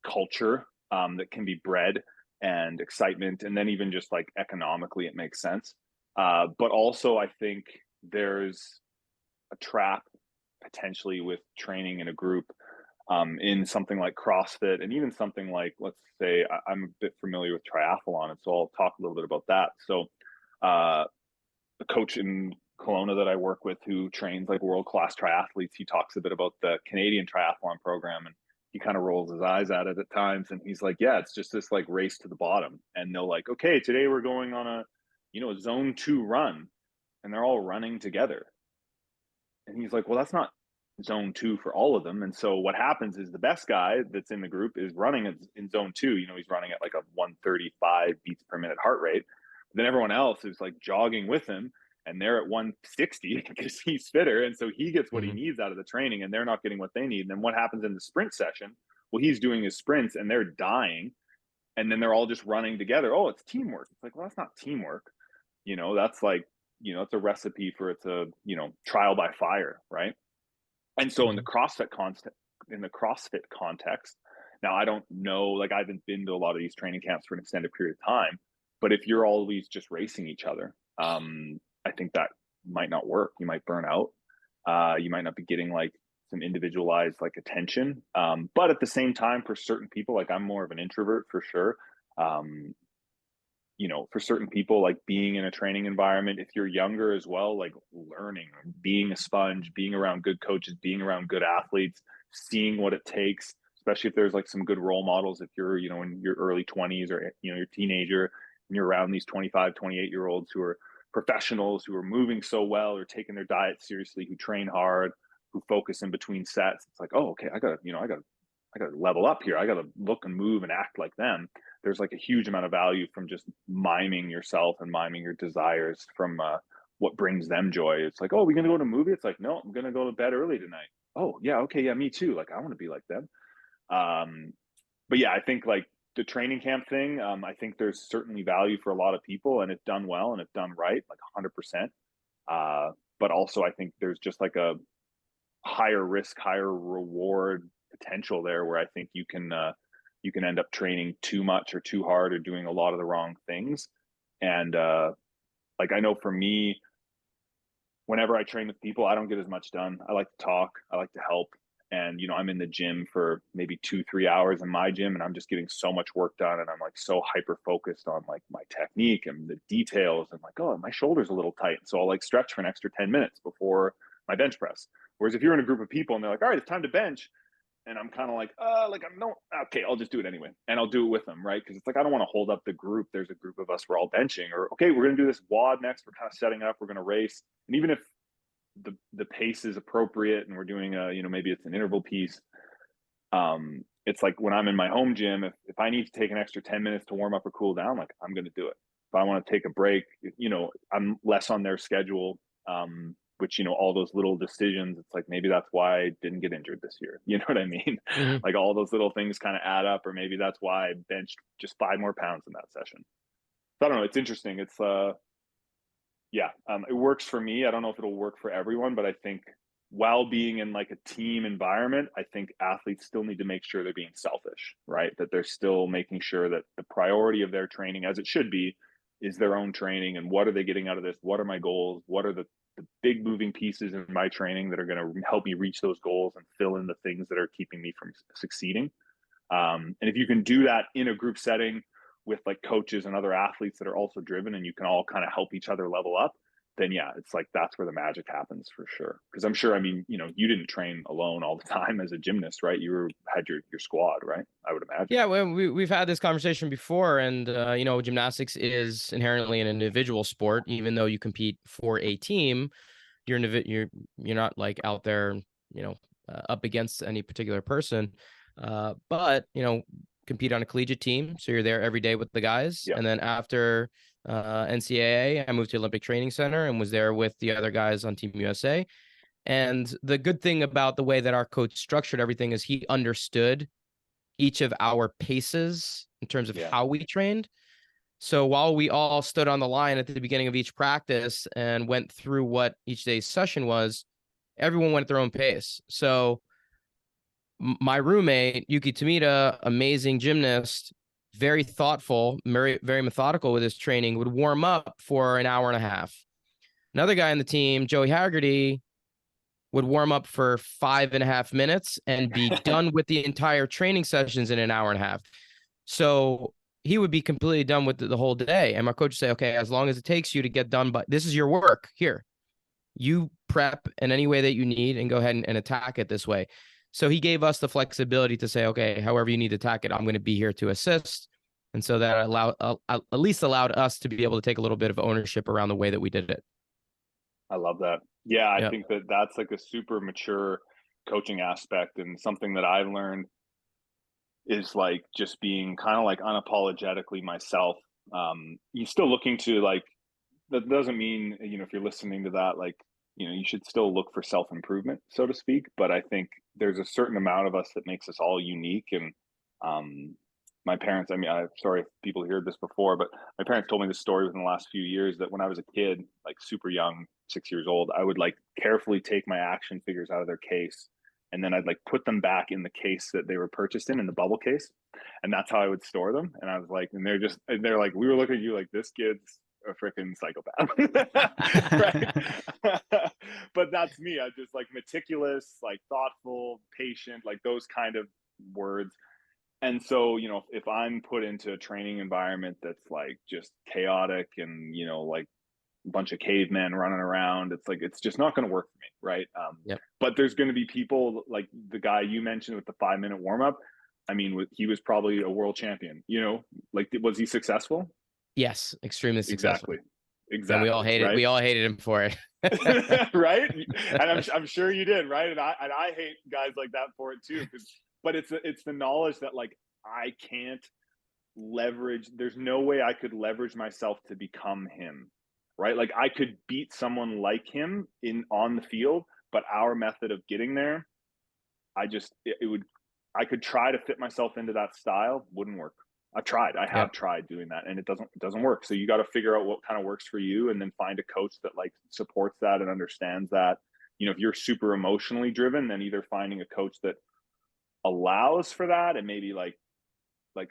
culture that can be bred and excitement. And then even just like economically, it makes sense. But also, I think there's a trap potentially with training in a group in something like CrossFit, and even something like, let's say, I'm a bit familiar with triathlon, and so I'll talk a little bit about that. So, the coach in Kelowna that I work with, who trains like world-class triathletes, he talks a bit about the Canadian triathlon program, and he kind of rolls his eyes at it at times, and he's like, yeah, it's just this like race to the bottom, and they'll like, okay, today we're going on a, you know, a zone 2 run, and they're all running together. And he's like, well, that's not zone 2 for all of them. And so what happens is the best guy that's in the group is running in zone 2. You know, he's running at like a 135 beats per minute heart rate. But then everyone else is like jogging with him, and they're at 160 because he's fitter. And so he gets what he needs out of the training, and they're not getting what they need. And then what happens in the sprint session? Well, he's doing his sprints and they're dying. And then they're all just running together. Oh, it's teamwork. It's like, well, that's not teamwork. You know, that's like, you know, it's a recipe for, it's a, you know, trial by fire, right? And so in the CrossFit context, now I don't know, like I haven't been to a lot of these training camps for an extended period of time, but if you're always just racing each other, I think that might not work. You might burn out. You might not be getting like some individualized like attention. But at the same time, for certain people, like I'm more of an introvert for sure. You know, for certain people, like being in a training environment, if you're younger as well, like learning, being a sponge, being around good coaches, being around good athletes, seeing what it takes, especially if there's like some good role models. If you're, you know, in your early 20s, or, you know, you're a teenager and you're around these 25, 28-year-olds who are professionals, who are moving so well, or taking their diet seriously, who train hard, who focus in between sets. It's like, oh, okay, I gotta level up here. I gotta look and move and act like them. there's like a huge amount of value from just miming yourself and miming your desires from what brings them joy. It's like, oh, we're going to go to a movie. It's like, no, I'm going to go to bed early tonight. Oh yeah. Okay. Yeah. Me too. Like, I want to be like them. But yeah, I think like the training camp thing, I think there's certainly value for a lot of people, and if done well and if done right, like 100%. But also I think there's just like a higher risk, higher reward potential there, where I think you can end up training too much or too hard or doing a lot of the wrong things. And like, I know for me, whenever I train with people, I don't get as much done. I like to talk, I like to help. And, I'm in the gym for maybe 2-3 hours in my gym, and I'm just getting so much work done. And I'm like so hyper focused on like my technique and the details, and like, oh, my shoulder's a little tight. So I'll like stretch for an extra 10 minutes before my bench press. Whereas if you're in a group of people and they're like, all right, it's time to bench, and I'm kind of like, I'm no, okay, I'll just do it anyway. And I'll do it with them, right? Because it's like, I don't want to hold up the group. There's a group of us, we're all benching, or, okay, we're going to do this WOD next. We're kind of setting up, we're going to race. And even if the pace is appropriate and we're doing maybe it's an interval piece, it's like when I'm in my home gym, if I need to take an extra 10 minutes to warm up or cool down, like, I'm going to do it. If I want to take a break, I'm less on their schedule, which, all those little decisions, it's like, maybe that's why I didn't get injured this year. You know what I mean? Mm-hmm. Like, all those little things kind of add up, or maybe that's why I benched just 5 more pounds in that session. So I don't know. It's interesting. It's, it works for me. I don't know if it'll work for everyone, but I think while being in like a team environment, I think athletes still need to make sure they're being selfish, right? That they're still making sure that the priority of their training, as it should be, is their own training. And what are they getting out of this? What are my goals? What are the big moving pieces in my training that are going to help me reach those goals and fill in the things that are keeping me from succeeding? And if you can do that in a group setting with like coaches and other athletes that are also driven, and you can all kind of help each other level up, then yeah, it's like, that's where the magic happens for sure. Because I'm sure, I mean, you didn't train alone all the time as a gymnast, right? You had your squad, right? I would imagine. Yeah, well, we've had this conversation before, and gymnastics is inherently an individual sport. Even though you compete for a team, you're not like out there, up against any particular person. But compete on a collegiate team, so you're there every day with the guys. Yeah. And then after NCAA, I moved to Olympic Training Center and was there with the other guys on Team USA. And the good thing about the way that our coach structured everything is he understood each of our paces in terms of how we trained. So while we all stood on the line at the beginning of each practice and went through what each day's session was, everyone went at their own pace. So my roommate, Yuki Tomita, amazing gymnast, very thoughtful, very, very methodical with his training, would warm up for an hour and a half. Another guy on the team, Joey Haggerty, would warm up for 5.5 minutes and be done with the entire training sessions in an hour and a half. So he would be completely done with the whole day. And my coach would say, okay, as long as it takes you to get done, but this is your work here. You prep in any way that you need and go ahead and attack it this way. So he gave us the flexibility to say, okay, however you need to attack it, I'm going to be here to assist. And so that at least allowed us to be able to take a little bit of ownership around the way that we did it. I love that. Yeah, I think that's like a super mature coaching aspect, and something that I've learned is like just being kind of like unapologetically myself. You're still looking to like, that doesn't mean, if you're listening to that, like, you should still look for self-improvement, so to speak. But I think there's a certain amount of us that makes us all unique. And my parents, I mean, I'm sorry if people heard this before, but my parents told me this story within the last few years, that when I was a kid, like super young, 6 years old, I would like carefully take my action figures out of their case, and then I'd like put them back in the case that they were purchased in the bubble case. And that's how I would store them. And I was like, and they're like, we were looking at you like, this kid's a freaking psychopath. Right? But that's me. I just like meticulous, like thoughtful, patient, like those kind of words. And so, if I'm put into a training environment that's like just chaotic and, like a bunch of cavemen running around, it's like, it's just not going to work for me. Right. But there's going to be people like the guy you mentioned with the 5-minute warm up. I mean, he was probably a world champion, like, was he successful? Yes. Extremely successful. Exactly. And we all hated him for it. Right. And I'm sure you did. Right. And I hate guys like that for it too. But it's the knowledge that like, I can't there's no way I could leverage myself to become him, right? Like I could beat someone like him on the field, but our method of getting there, I could try to fit myself into that style, wouldn't work. I have tried doing that, and it doesn't work. So you got to figure out what kind of works for you, and then find a coach that like supports that and understands that. You know, if you're super emotionally driven, then either finding a coach that allows for that and maybe like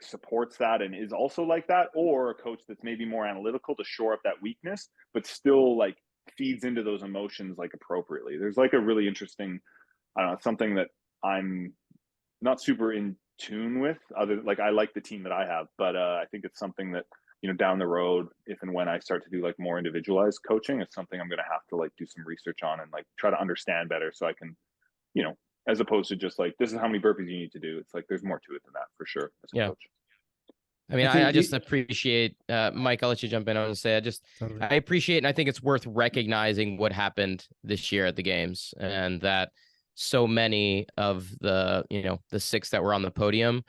supports that and is also like that, or a coach that's maybe more analytical to shore up that weakness, but still like feeds into those emotions like appropriately. There's like a really interesting, I don't know, something that I'm not super in tune with, other like I like the team that I have, but I think it's something that, you know, down the road, if and when I start to do like more individualized coaching, it's something I'm going to have to like do some research on and like try to understand better, so I can, you know, as opposed to just like, this is how many burpees you need to do. It's like, there's more to it than that for sure as a coach. I mean, I just appreciate, Mike, I'll let you jump in on and say, I appreciate, and I think it's worth recognizing what happened this year at the games, and that so many of the, you know, the 6 that were on the podium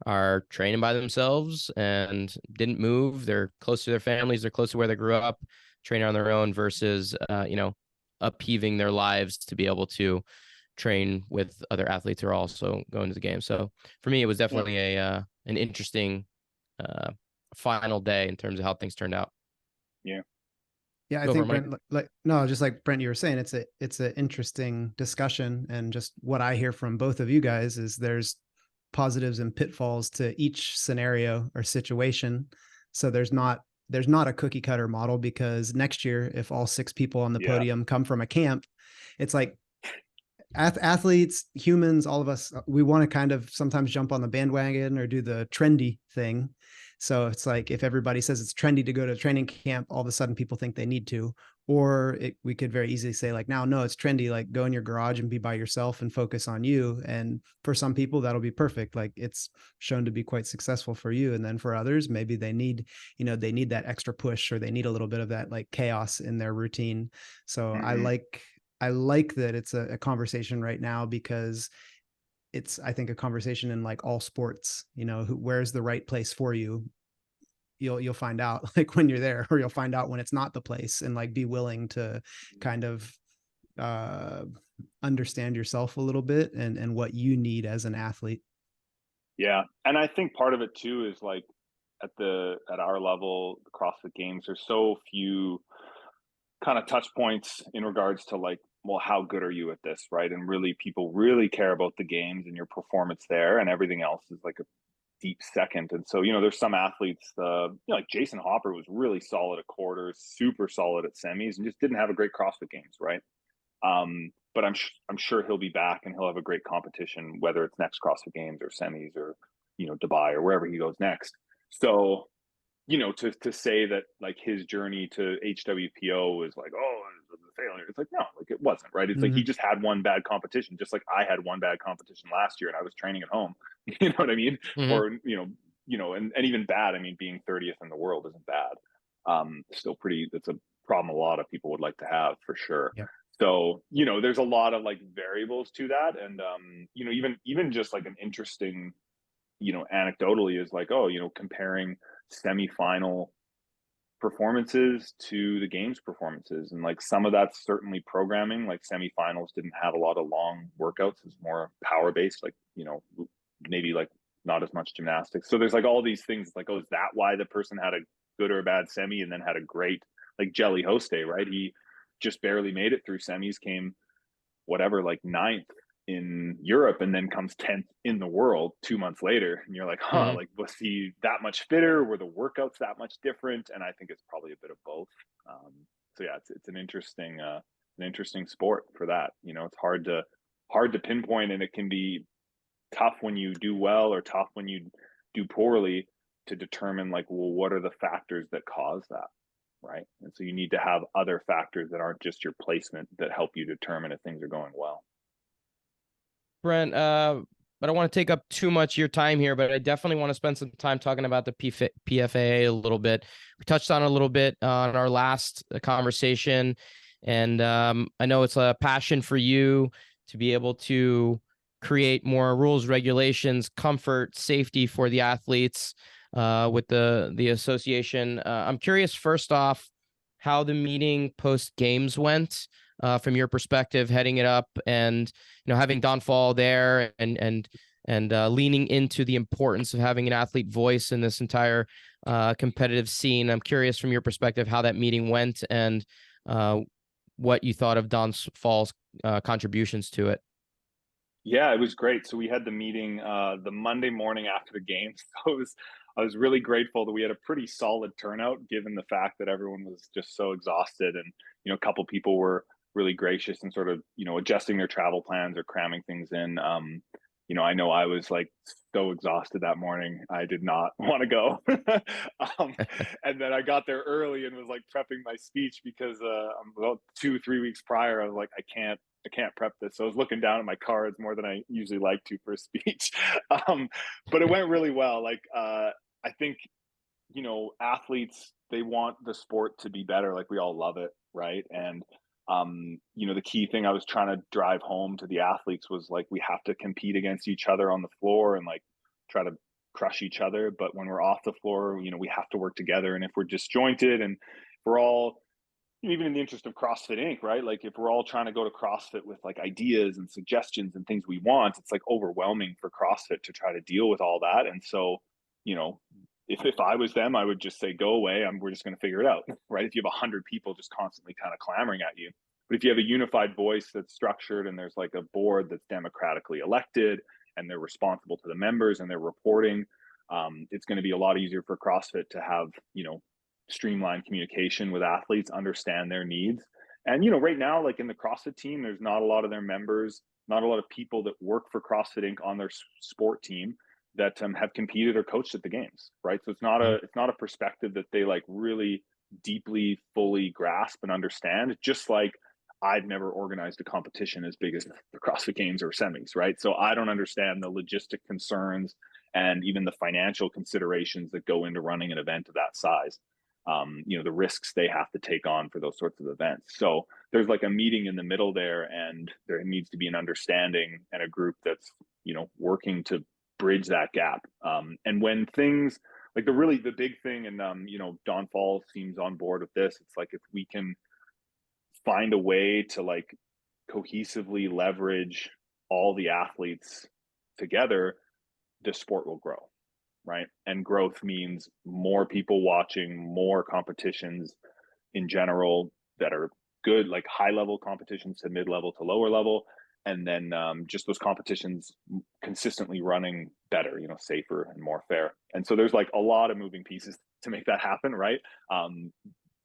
are training by themselves and didn't move. They're close to their families. They're close to where they grew up, training on their own versus, you know, upheaving their lives to be able to train with other athletes who are also going to the game. So for me, it was definitely an interesting final day in terms of how things turned out. Yeah, I think Brent, just like Brent, you were saying, it's an interesting discussion, and just what I hear from both of you guys is there's positives and pitfalls to each scenario or situation. So there's not a cookie cutter model, because next year, if all 6 people on the podium come from a camp, it's like athletes, humans, all of us, we want to kind of sometimes jump on the bandwagon or do the trendy thing. So it's like, if everybody says it's trendy to go to training camp, all of a sudden people think they need to. Or we could very easily say like, now, no, it's trendy, like go in your garage and be by yourself and focus on you. And for some people that'll be perfect. Like it's shown to be quite successful for you. And then for others, maybe they need that extra push, or they need a little bit of that like chaos in their routine. So I like that it's a conversation right now, because it's, I think, a conversation in like all sports, you know, where's the right place for you? You'll find out like when you're there, or you'll find out when it's not the place, and like be willing to kind of understand yourself a little bit and what you need as an athlete. Yeah. And I think part of it too is like at our level, the CrossFit Games, there's so few kind of touch points in regards to like, well, how good are you at this, right? And really, people really care about the games and your performance there, and everything else is like a deep second. And so, you know, there's some athletes, you know, like Jason Hopper was really solid at quarters, super solid at semis, and just didn't have a great CrossFit Games, right? But I'm sure he'll be back, and he'll have a great competition, whether it's next CrossFit Games or semis or, you know, Dubai or wherever he goes next. So, you know, to say that like his journey to HWPO is like, oh, it was a failure. It's like, no, like it wasn't, right? It's like he just had one bad competition, just like I had one bad competition last year and I was training at home. You know what I mean? Or, you know, and even bad, I mean, being 30th in the world isn't bad. Still pretty, that's a problem a lot of people would like to have, for sure. Yeah. So, you know, there's a lot of like variables to that. And, you know, even just like an interesting, you know, anecdotally is like, oh, you know, comparing semifinal performances to the games performances, and like some of that's certainly programming. Like semifinals didn't have a lot of long workouts, it's more power based, like, you know, maybe like not as much gymnastics. So there's like all these things like, oh, is that why the person had a good or a bad semi and then had a great, like Jelly Hoste, right? He just barely made it through semis, came whatever, like 9th in Europe, and then comes 10th in the world 2 months later. And you're like, like, was he that much fitter? Were the workouts that much different? And I think it's probably a bit of both. So yeah, it's an interesting sport for that. You know, it's hard to pinpoint, and it can be tough when you do well or tough when you do poorly to determine like, well, what are the factors that cause that? Right. And so you need to have other factors that aren't just your placement that help you determine if things are going well. Brent, I don't want to take up too much of your time here, but I definitely want to spend some time talking about the PFAA a little bit. We touched on it a little bit on our last conversation, and I know it's a passion for you to be able to create more rules, regulations, comfort, safety for the athletes. with the association. I'm curious, first off, how the meeting post games went, from your perspective, heading it up, and having Don Fall there, and leaning into the importance of having an athlete voice in this entire competitive scene. I'm curious from your perspective how that meeting went, and what you thought of Don Fall's contributions to it. Yeah, it was great. So we had the meeting the Monday morning after the game. So I was really grateful that we had a pretty solid turnout, given the fact that everyone was just so exhausted, and a couple people were really gracious and sort of adjusting their travel plans or cramming things in. I know I was like so exhausted that morning. I did not want to go. And then I got there early and was like prepping my speech because about 2-3 weeks prior, I was like, I can't prep this. So I was looking down at my cards more than I usually like to for a speech. But it went really well. Like, I think, athletes, they want the sport to be better. Like, we all love it. Right. And, the key thing I was trying to drive home to the athletes was like, we have to compete against each other on the floor and like try to crush each other. But when we're off the floor, we have to work together. And if we're disjointed and we're all, even in the interest of CrossFit Inc., right? Like, if we're all trying to go to CrossFit with like ideas and suggestions and things we want, it's like overwhelming for CrossFit to try to deal with all that. And so, if I was them, I would just say, go away. We're just going to figure it out, right? If you have 100 people just constantly kind of clamoring at you. But if you have a unified voice that's structured and there's like a board that's democratically elected and they're responsible to the members and they're reporting, it's going to be a lot easier for CrossFit to have, streamlined communication with athletes, understand their needs. And, right now, like in the CrossFit team, there's not a lot of their members, not a lot of people that work for CrossFit Inc. on their sport team that have competed or coached at the games, right? So it's not a perspective that they like really deeply, fully grasp and understand. Just like I've never organized a competition as big as the CrossFit Games or semis, right? So I don't understand the logistic concerns and even the financial considerations that go into running an event of that size. The risks they have to take on for those sorts of events. So there's like a meeting in the middle there, and there needs to be an understanding and a group that's, working to bridge that gap. And when things like the big thing, and, Don Fall seems on board with this, it's like, if we can find a way to like cohesively leverage all the athletes together, the sport will grow. Right. And growth means more people watching, more competitions in general that are good, like high level competitions to mid level to lower level. And then just those competitions consistently running better, safer and more fair. And so there's like a lot of moving pieces to make that happen. Right.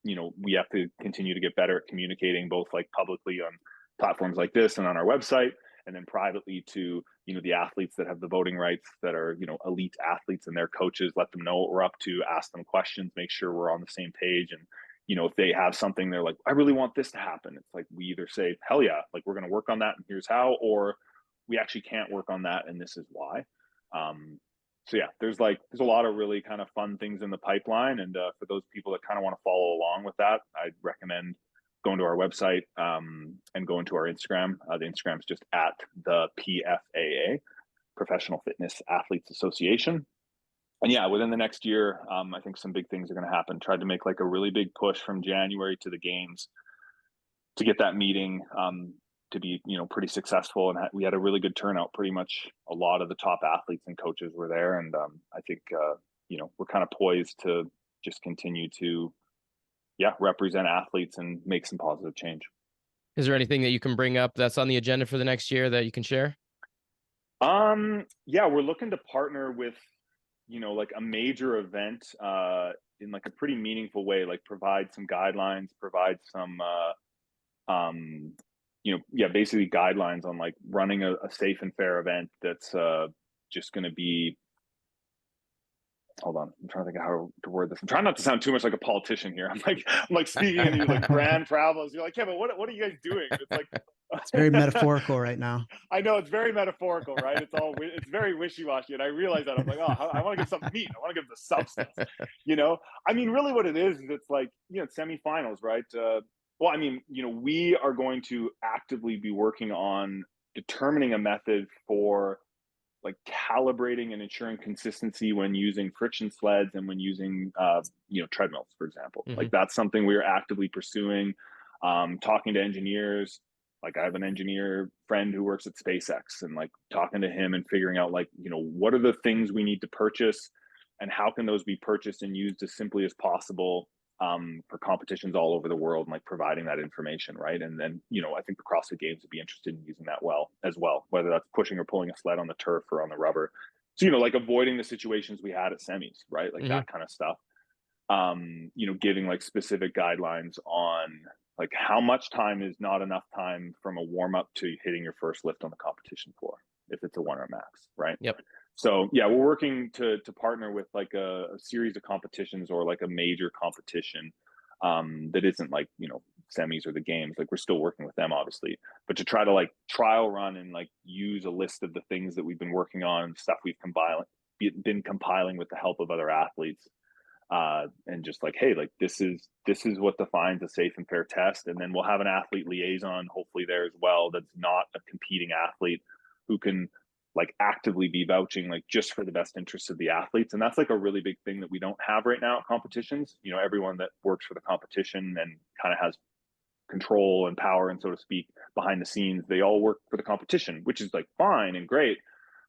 We have to continue to get better at communicating, both like publicly on platforms like this and on our website, and then privately to the athletes that have the voting rights, that are elite athletes, and their coaches. Let them know what we're up to, ask them questions, make sure we're on the same page. And if they have something they're like, I really want this to happen, it's like, we either say, hell yeah, like we're going to work on that and here's how, or we actually can't work on that and this is why. So yeah, there's a lot of really kind of fun things in the pipeline. And for those people that kind of want to follow along with that, I'd recommend going to our website and going to our Instagram. The Instagram's just at the PFAA, Professional Fitness Athletes Association. And yeah, within the next year, I think some big things are going to happen. Tried to make like a really big push from January to the games to get that meeting to be, pretty successful. And we had a really good turnout. Pretty much a lot of the top athletes and coaches were there. And I think, we're kind of poised to just continue to, represent athletes and make some positive change. Is there anything that you can bring up that's on the agenda for the next year that you can share? Yeah, we're looking to partner with, like a major event in like a pretty meaningful way, like provide some guidelines, provide some, basically guidelines on like running a safe and fair event that's just going to be, hold on, I'm trying to think of how to word this. I'm trying not to sound too much like a politician here. I'm like speaking in these like grand travels. You're like, yeah, but what are you guys doing? It's like, it's very metaphorical right now. I know it's very metaphorical, right? It's very wishy-washy. And I realize that I'm like, oh, I want to give something meat. I want to give the substance, I mean, really what it is it's like, semifinals, right? We are going to actively be working on determining a method for like calibrating and ensuring consistency when using friction sleds and when using treadmills, for example. Like that's something we are actively pursuing. Talking to engineers, like I have an engineer friend who works at SpaceX, and like talking to him and figuring out like, what are the things we need to purchase and how can those be purchased and used as simply as possible for competitions all over the world, and like providing that information, right? And then, I think the CrossFit Games would be interested in using that as well, whether that's pushing or pulling a sled on the turf or on the rubber. So, like avoiding the situations we had at semis, right? Like that kind of stuff. Giving like specific guidelines on like how much time is not enough time from a warm up to hitting your first lift on the competition floor, if it's a 1 rep max, right? Yep. So yeah, we're working to partner with like a series of competitions or like a major competition that isn't like, semis or the games. Like we're still working with them obviously, but to try to like trial run and like use a list of the things that we've been working on and stuff we've been compiling with the help of other athletes. And just like, hey, like this is what defines a safe and fair test. And then we'll have an athlete liaison, hopefully there as well, that's not a competing athlete, who can like actively be vouching like just for the best interests of the athletes. And that's like a really big thing that we don't have right now at competitions. Everyone that works for the competition and kind of has control and power and so to speak behind the scenes, they all work for the competition, which is like fine and great.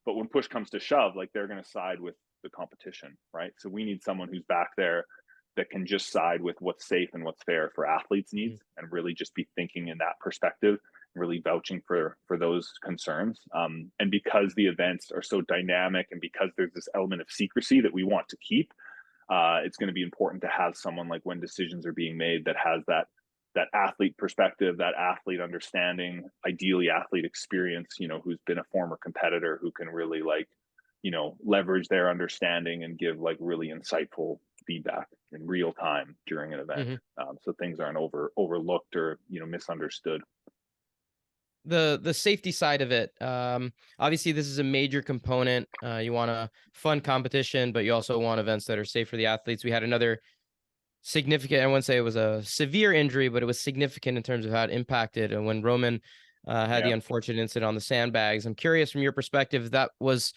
But when push comes to shove, like they're going to side with the competition, right? So we need someone who's back there that can just side with what's safe and what's fair for athletes' needs, and really just be thinking in that perspective, really vouching for those concerns. And because the events are so dynamic, and because there's this element of secrecy that we want to keep, it's going to be important to have someone like when decisions are being made that has that athlete perspective, that athlete understanding, ideally athlete experience, who's been a former competitor, who can really like, leverage their understanding and give like really insightful feedback in real time during an event. So things aren't overlooked or, misunderstood. The safety side of it, obviously this is a major component. You want a fun competition, but you also want events that are safe for the athletes. We had another significant, I wouldn't say it was a severe injury, but it was significant in terms of how it impacted. And when Roman had the unfortunate incident on the sandbags, I'm curious from your perspective, that was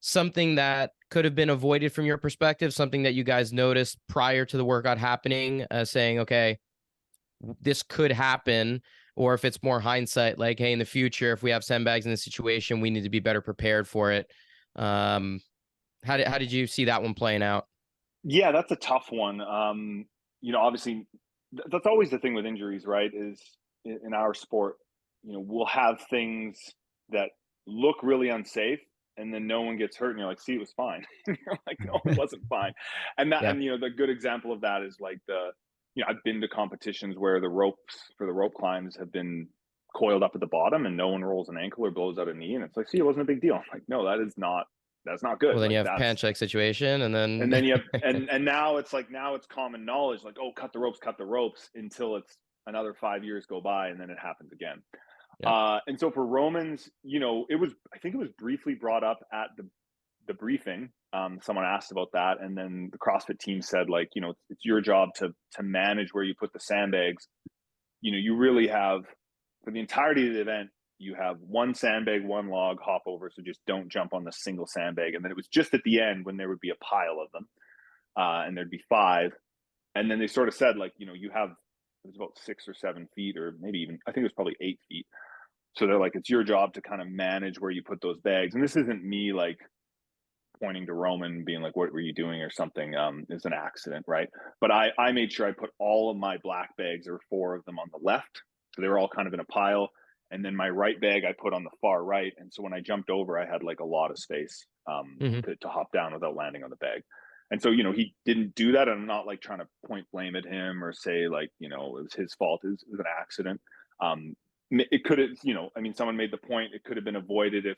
something that could have been avoided from your perspective, something that you guys noticed prior to the workout happening, saying, okay, this could happen, or if it's more hindsight, like, hey, in the future, if we have sandbags in this situation, we need to be better prepared for it. How did you see that one playing out? Yeah, that's a tough one. Obviously that's always the thing with injuries, right? Is in our sport, we'll have things that look really unsafe, and then no one gets hurt, and you're like, see, it was fine. You're like, no, it wasn't fine. And that, and the good example of that is like I've been to competitions where the ropes for the rope climbs have been coiled up at the bottom, and no one rolls an ankle or blows out a knee, and it's like, see, it wasn't a big deal. I'm like, no, that's not good. Well, then like, you have pan check situation, and then you have, and now it's common knowledge, like, oh, cut the ropes, until it's another 5 years go by, and then it happens again. And so for Romans, I think it was briefly brought up at the briefing. Someone asked about that, and then the CrossFit team said, like, it's your job to manage where you put the sandbags. You really have, for the entirety of the event, you have one sandbag, one log, hop over. So just don't jump on the single sandbag. And then it was just at the end when there would be a pile of them, and there'd be 5. And then they sort of said, like, you have, it was about 6 or 7 feet, or maybe even, I think it was probably 8 feet. So they're like, it's your job to kind of manage where you put those bags. And this isn't me like pointing to Roman being like, what were you doing or something? It's an accident, right? But I made sure I put all of my black bags, there were 4 of them, on the left. So they were all kind of in a pile. And then my right bag I put on the far right. And so when I jumped over, I had like a lot of space to hop down without landing on the bag. And so, he didn't do that. And I'm not like trying to point blame at him or say like, it was his fault. It was an accident. It could have, someone made the point, it could have been avoided if,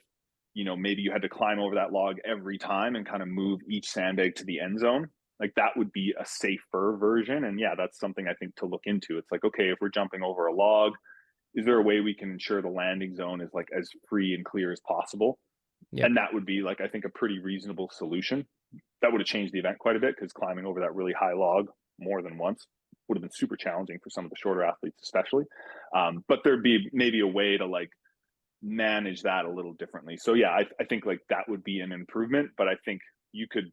maybe you had to climb over that log every time and kind of move each sandbag to the end zone. Like that would be a safer version. And yeah, that's something I think to look into. It's like, okay, if we're jumping over a log, is there a way we can ensure the landing zone is like as free and clear as possible? Yep. And that would be like, I think, a pretty reasonable solution. That would have changed the event quite a bit, because climbing over that really high log more than once would have been super challenging for some of the shorter athletes, especially. But there'd be maybe a way to like manage that a little differently. So yeah, I think like that would be an improvement, but I think you could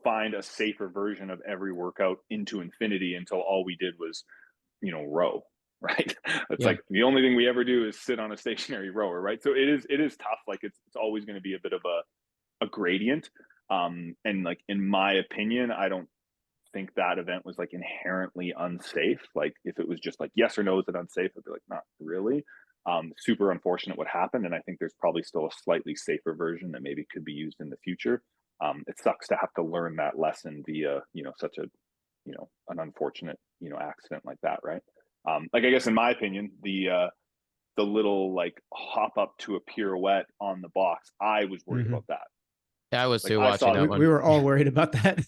find a safer version of every workout into infinity until all we did was, row, right? It's Yeah. like the only thing we ever do is sit on a stationary rower, right? So it is tough. Like it's always going to be a bit of a gradient. And like in my opinion, I don't think that event was like inherently unsafe. Like if it was just like yes or no, is it unsafe? I'd be like, not really. Super unfortunate what happened, and I think there's probably still a slightly safer version that maybe could be used in the future. It sucks to have to learn that lesson via such a an unfortunate accident like that, right? Like I guess in my opinion, the little like hop up to a pirouette on the box, I was worried about that. Yeah, I was Like too I watching saw that We one. were all worried about that.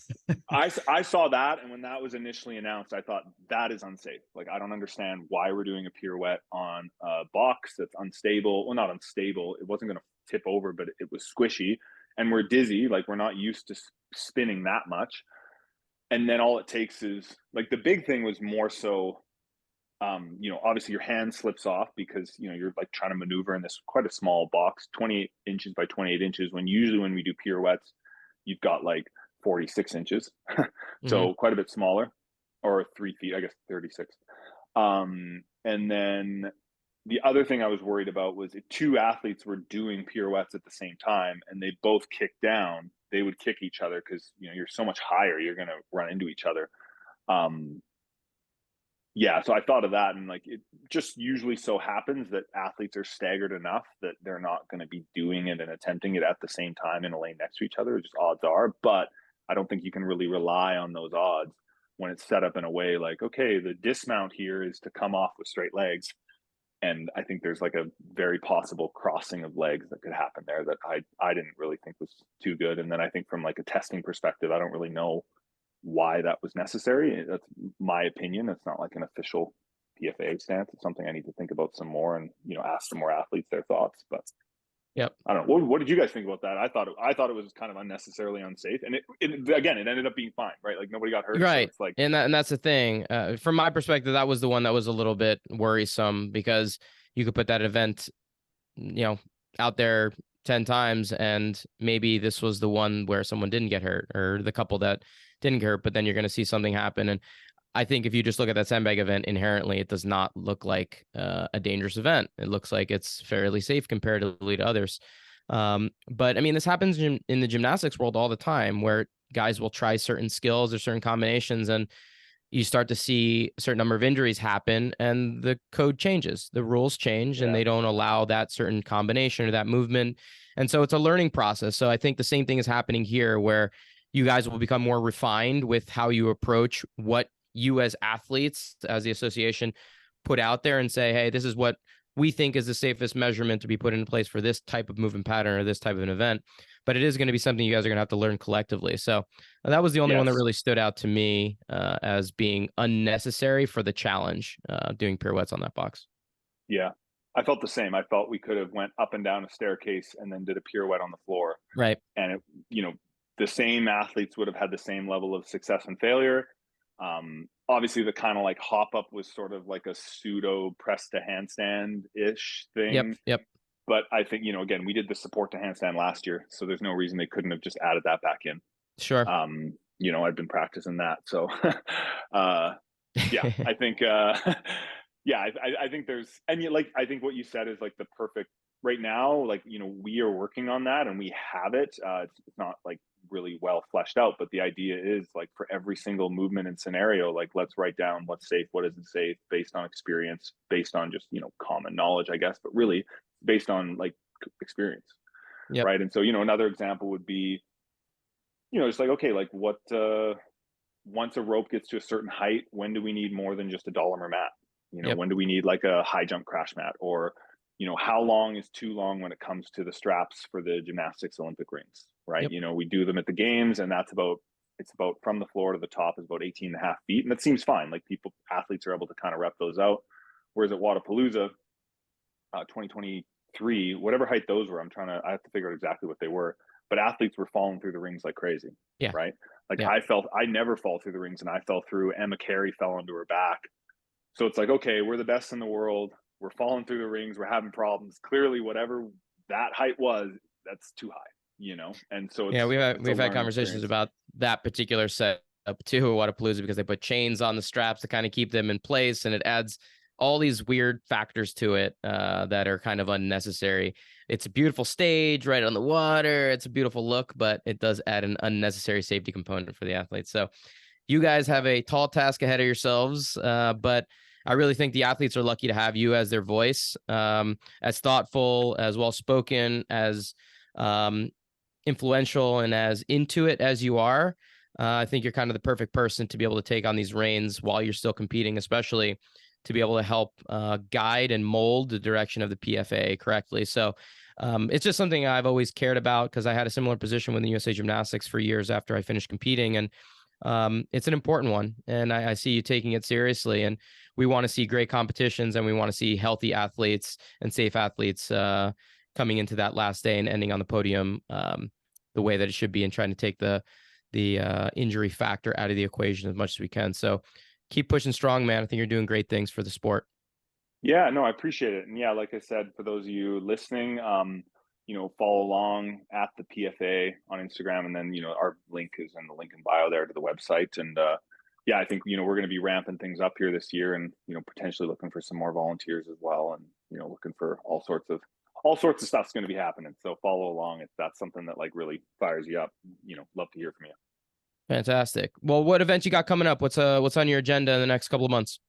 I saw that, and when that was initially announced, I thought that is unsafe. Like I don't understand why we're doing a pirouette on a box that's unstable. Well, not unstable. It wasn't going to tip over, but it was squishy, and we're dizzy. Like we're not used to spinning that much. And then all it takes is like the big thing was more so, obviously your hand slips off because you're like trying to maneuver in this quite a small box, 28 inches by 28 inches. When usually when we do pirouettes, you've got like 46 inches, so quite a bit smaller, or 3 feet, I guess 36. And then the other thing I was worried about was if two athletes were doing pirouettes at the same time and they both kicked down, they would kick each other because you're so much higher, you're going to run into each other. Yeah, so I thought of that, and like it just usually so happens that athletes are staggered enough that they're not going to be doing it and attempting it at the same time in a lane next to each other. Just odds are, but I don't think you can really rely on those odds when it's set up in a way like, okay, the dismount here is to come off with straight legs, and I think there's like a very possible crossing of legs that could happen there that I didn't really think was too good. And then I think from like a testing perspective, I don't really know why that was necessary. That's my opinion. It's not like an official PFAA stance. It's something I need to think about some more and ask some more athletes their thoughts. But Yep. I don't know. What did you guys think about that? I thought it was kind of unnecessarily unsafe, and it ended up being fine, right? Like nobody got hurt. Right. So it's like, and that's the thing. From my perspective, that was the one that was a little bit worrisome because you could put that event, out there 10 times, and maybe this was the one where someone didn't get hurt, or the couple that didn't get hurt, but then you're going to see something happen. And I think if you just look at that sandbag event inherently, it does not look like a dangerous event. It looks like it's fairly safe comparatively to others. But I mean, this happens in the gymnastics world all the time, where guys will try certain skills or certain combinations, and you start to see a certain number of injuries happen, and the code changes, the rules change, and they don't allow that certain combination or that movement. And so it's a learning process. So I think the same thing is happening here, where you guys will become more refined with how you approach what you as athletes, as the association, put out there and say, hey, this is what we think is the safest measurement to be put into place for this type of movement pattern or this type of an event. But it is going to be something you guys are going to have to learn collectively. So that was the only one that really stood out to me as being unnecessary for the challenge, doing pirouettes on that box. Yeah, I felt the same. I felt we could have went up and down a staircase and then did a pirouette on the floor. Right. And it, the same athletes would have had the same level of success and failure. Obviously the kind of like hop up was sort of like a pseudo press to handstand ish thing. Yep. But I think, again, we did the support to handstand last year, so there's no reason they couldn't have just added that back in. Sure. I've been practicing that. So, yeah, I think, I think there's, and I think what you said is like the perfect right now, like, we are working on that and we have it. It's not like really well fleshed out, but the idea is like for every single movement and scenario, like let's write down what's safe, what isn't safe, based on experience, based on just, common knowledge, I guess, but really based on like experience. Yep. Right. And so, another example would be, it's like, okay, like what, once a rope gets to a certain height, when do we need more than just a Dolomer mat? When do we need like a high jump crash mat? Or, how long is too long when it comes to the straps for the gymnastics Olympic rings, right? Yep. We do them at the games, and it's about from the floor to the top is about 18.5 feet. And that seems fine. Like athletes are able to kind of rep those out. Whereas at Wodapalooza, 2023, whatever height those were, I have to figure out exactly what they were, but athletes were falling through the rings like crazy. Yeah. Right. Like I never fall through the rings, and I fell through. Emma Carey fell onto her back. So it's like, okay, we're the best in the world. we're falling through the rings, we're having problems. Clearly, whatever that height was, that's too high, you know? And so Yeah, we've had learning conversations experience. about that particular setup too at Wodapalooza, because they put chains on the straps to kind of keep them in place, and it adds all these weird factors to it that are kind of unnecessary. It's a beautiful stage right on the water. It's a beautiful look, but it does add an unnecessary safety component for the athletes. So you guys have a tall task ahead of yourselves, but I really think the athletes are lucky to have you as their voice, as thoughtful, as well-spoken, as influential, and as into it as you are. I think you're kind of the perfect person to be able to take on these reins while you're still competing, especially to be able to help guide and mold the direction of the PFAA correctly. So it's just something I've always cared about, because I had a similar position with the USA Gymnastics for years after I finished competing. And it's an important one. And I see you taking it seriously. And we want to see great competitions, and we want to see healthy athletes and safe athletes coming into that last day and ending on the podium the way that it should be, and trying to take the injury factor out of the equation as much as we can. So keep pushing strong, man. I think you're doing great things for the sport. Yeah, no, I appreciate it. And yeah, like I said, for those of you listening, follow along at the PFA on Instagram. And then, our link is in the link in bio there to the website. And yeah, I think, we're going to be ramping things up here this year, and, potentially looking for some more volunteers as well. And, looking for all sorts of stuff's going to be happening. So follow along if that's something that like really fires you up. Love to hear from you. Fantastic. Well, what events you got coming up? What's on your agenda in the next couple of months?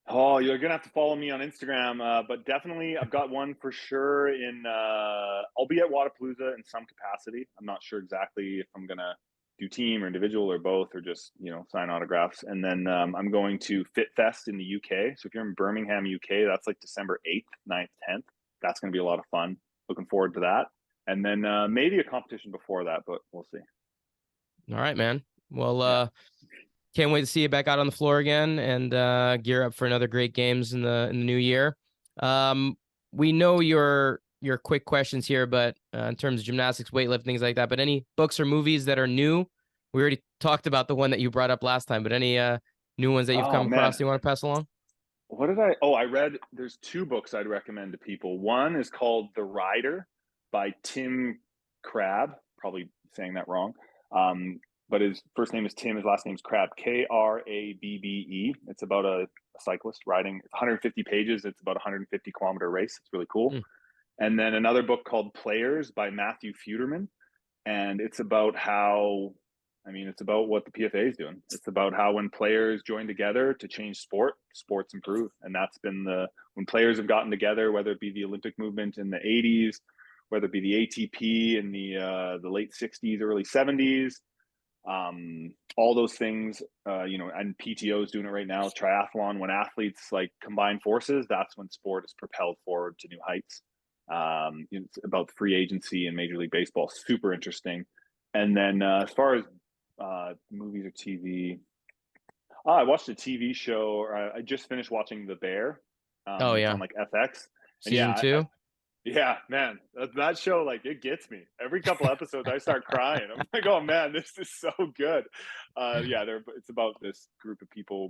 Oh, you're gonna have to follow me on Instagram, but definitely I've got one for sure. I'll be at Wodapalooza in some capacity. I'm not sure exactly if I'm gonna do team or individual or both, or just sign autographs. And then I'm going to Fit Fest in the UK. So if you're in Birmingham, UK, that's like December 8th, 9th, 10th. That's gonna be a lot of fun. Looking forward to that. And then maybe a competition before that, but we'll see. All right, man. Well, can't wait to see you back out on the floor again, and gear up for another great games in the new year. We know your quick questions here, but in terms of gymnastics, weightlifting, things like that, but any books or movies that are new? We already talked about the one that you brought up last time, but any new ones that you've come across you want to pass along? I read, there's two books I'd recommend to people. One is called The Rider by Tim Crabb, probably saying that wrong. But his first name is Tim, his last name is Crabb, Krabbe. It's about a cyclist riding. It's 150 pages. It's about a 150-kilometer race. It's really cool. And then another book called Players by Matthew Futerman. And it's about it's about what the PFA is doing. It's about how when players join together to change sports improve. And that's been when players have gotten together, whether it be the Olympic movement in the 80s, whether it be the ATP in the late 60s, early 70s, all those things, and PTO is doing it right now. Triathlon, when athletes like combine forces, that's when sport is propelled forward to new heights. It's about free agency in Major League Baseball. Super interesting. And then as far as movies or TV, I watched a TV show. I just finished watching The Bear. It's on like FX. Season 2. Yeah, man, that show, like, it gets me. Every couple episodes, I start crying. I'm like, oh man, this is so good. It's about this group of people,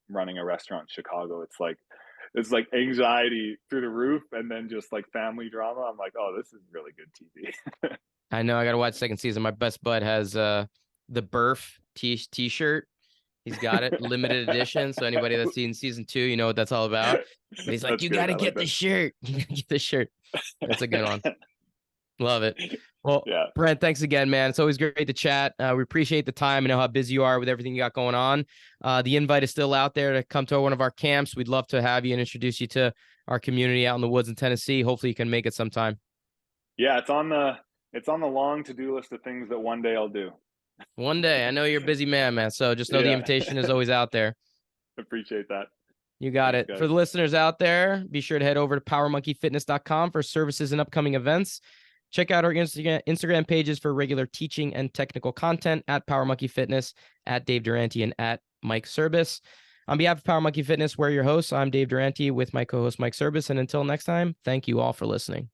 running a restaurant in Chicago. It's like anxiety through the roof, and then just like family drama. I'm like, oh, this is really good TV. I know. I got to watch second season. My best bud has the Burf t-shirt. He's got it, limited edition. So anybody that's seen season 2, you know what that's all about. But he's like, you got to get the shirt. You got to get the shirt. That's a good one. Love it. Well, yeah. Brent, thanks again, man. It's always great to chat. We appreciate the time. I know how busy you are with everything you got going on. The invite is still out there to come to one of our camps. We'd love to have you and introduce you to our community out in the woods in Tennessee. Hopefully you can make it sometime. Yeah, it's on the long to-do list of things that one day I'll do. One day. I know you're a busy man. So just know the invitation is always out there. Appreciate that. You got it. For the listeners out there, be sure to head over to powermonkeyfitness.com for services and upcoming events. Check out our Instagram pages for regular teaching and technical content at Power Monkey Fitness, at Dave Durante, and at Mike Service. On behalf of Power Monkey Fitness, we're your hosts. I'm Dave Durante with my co-host Mike Service. And until next time, thank you all for listening.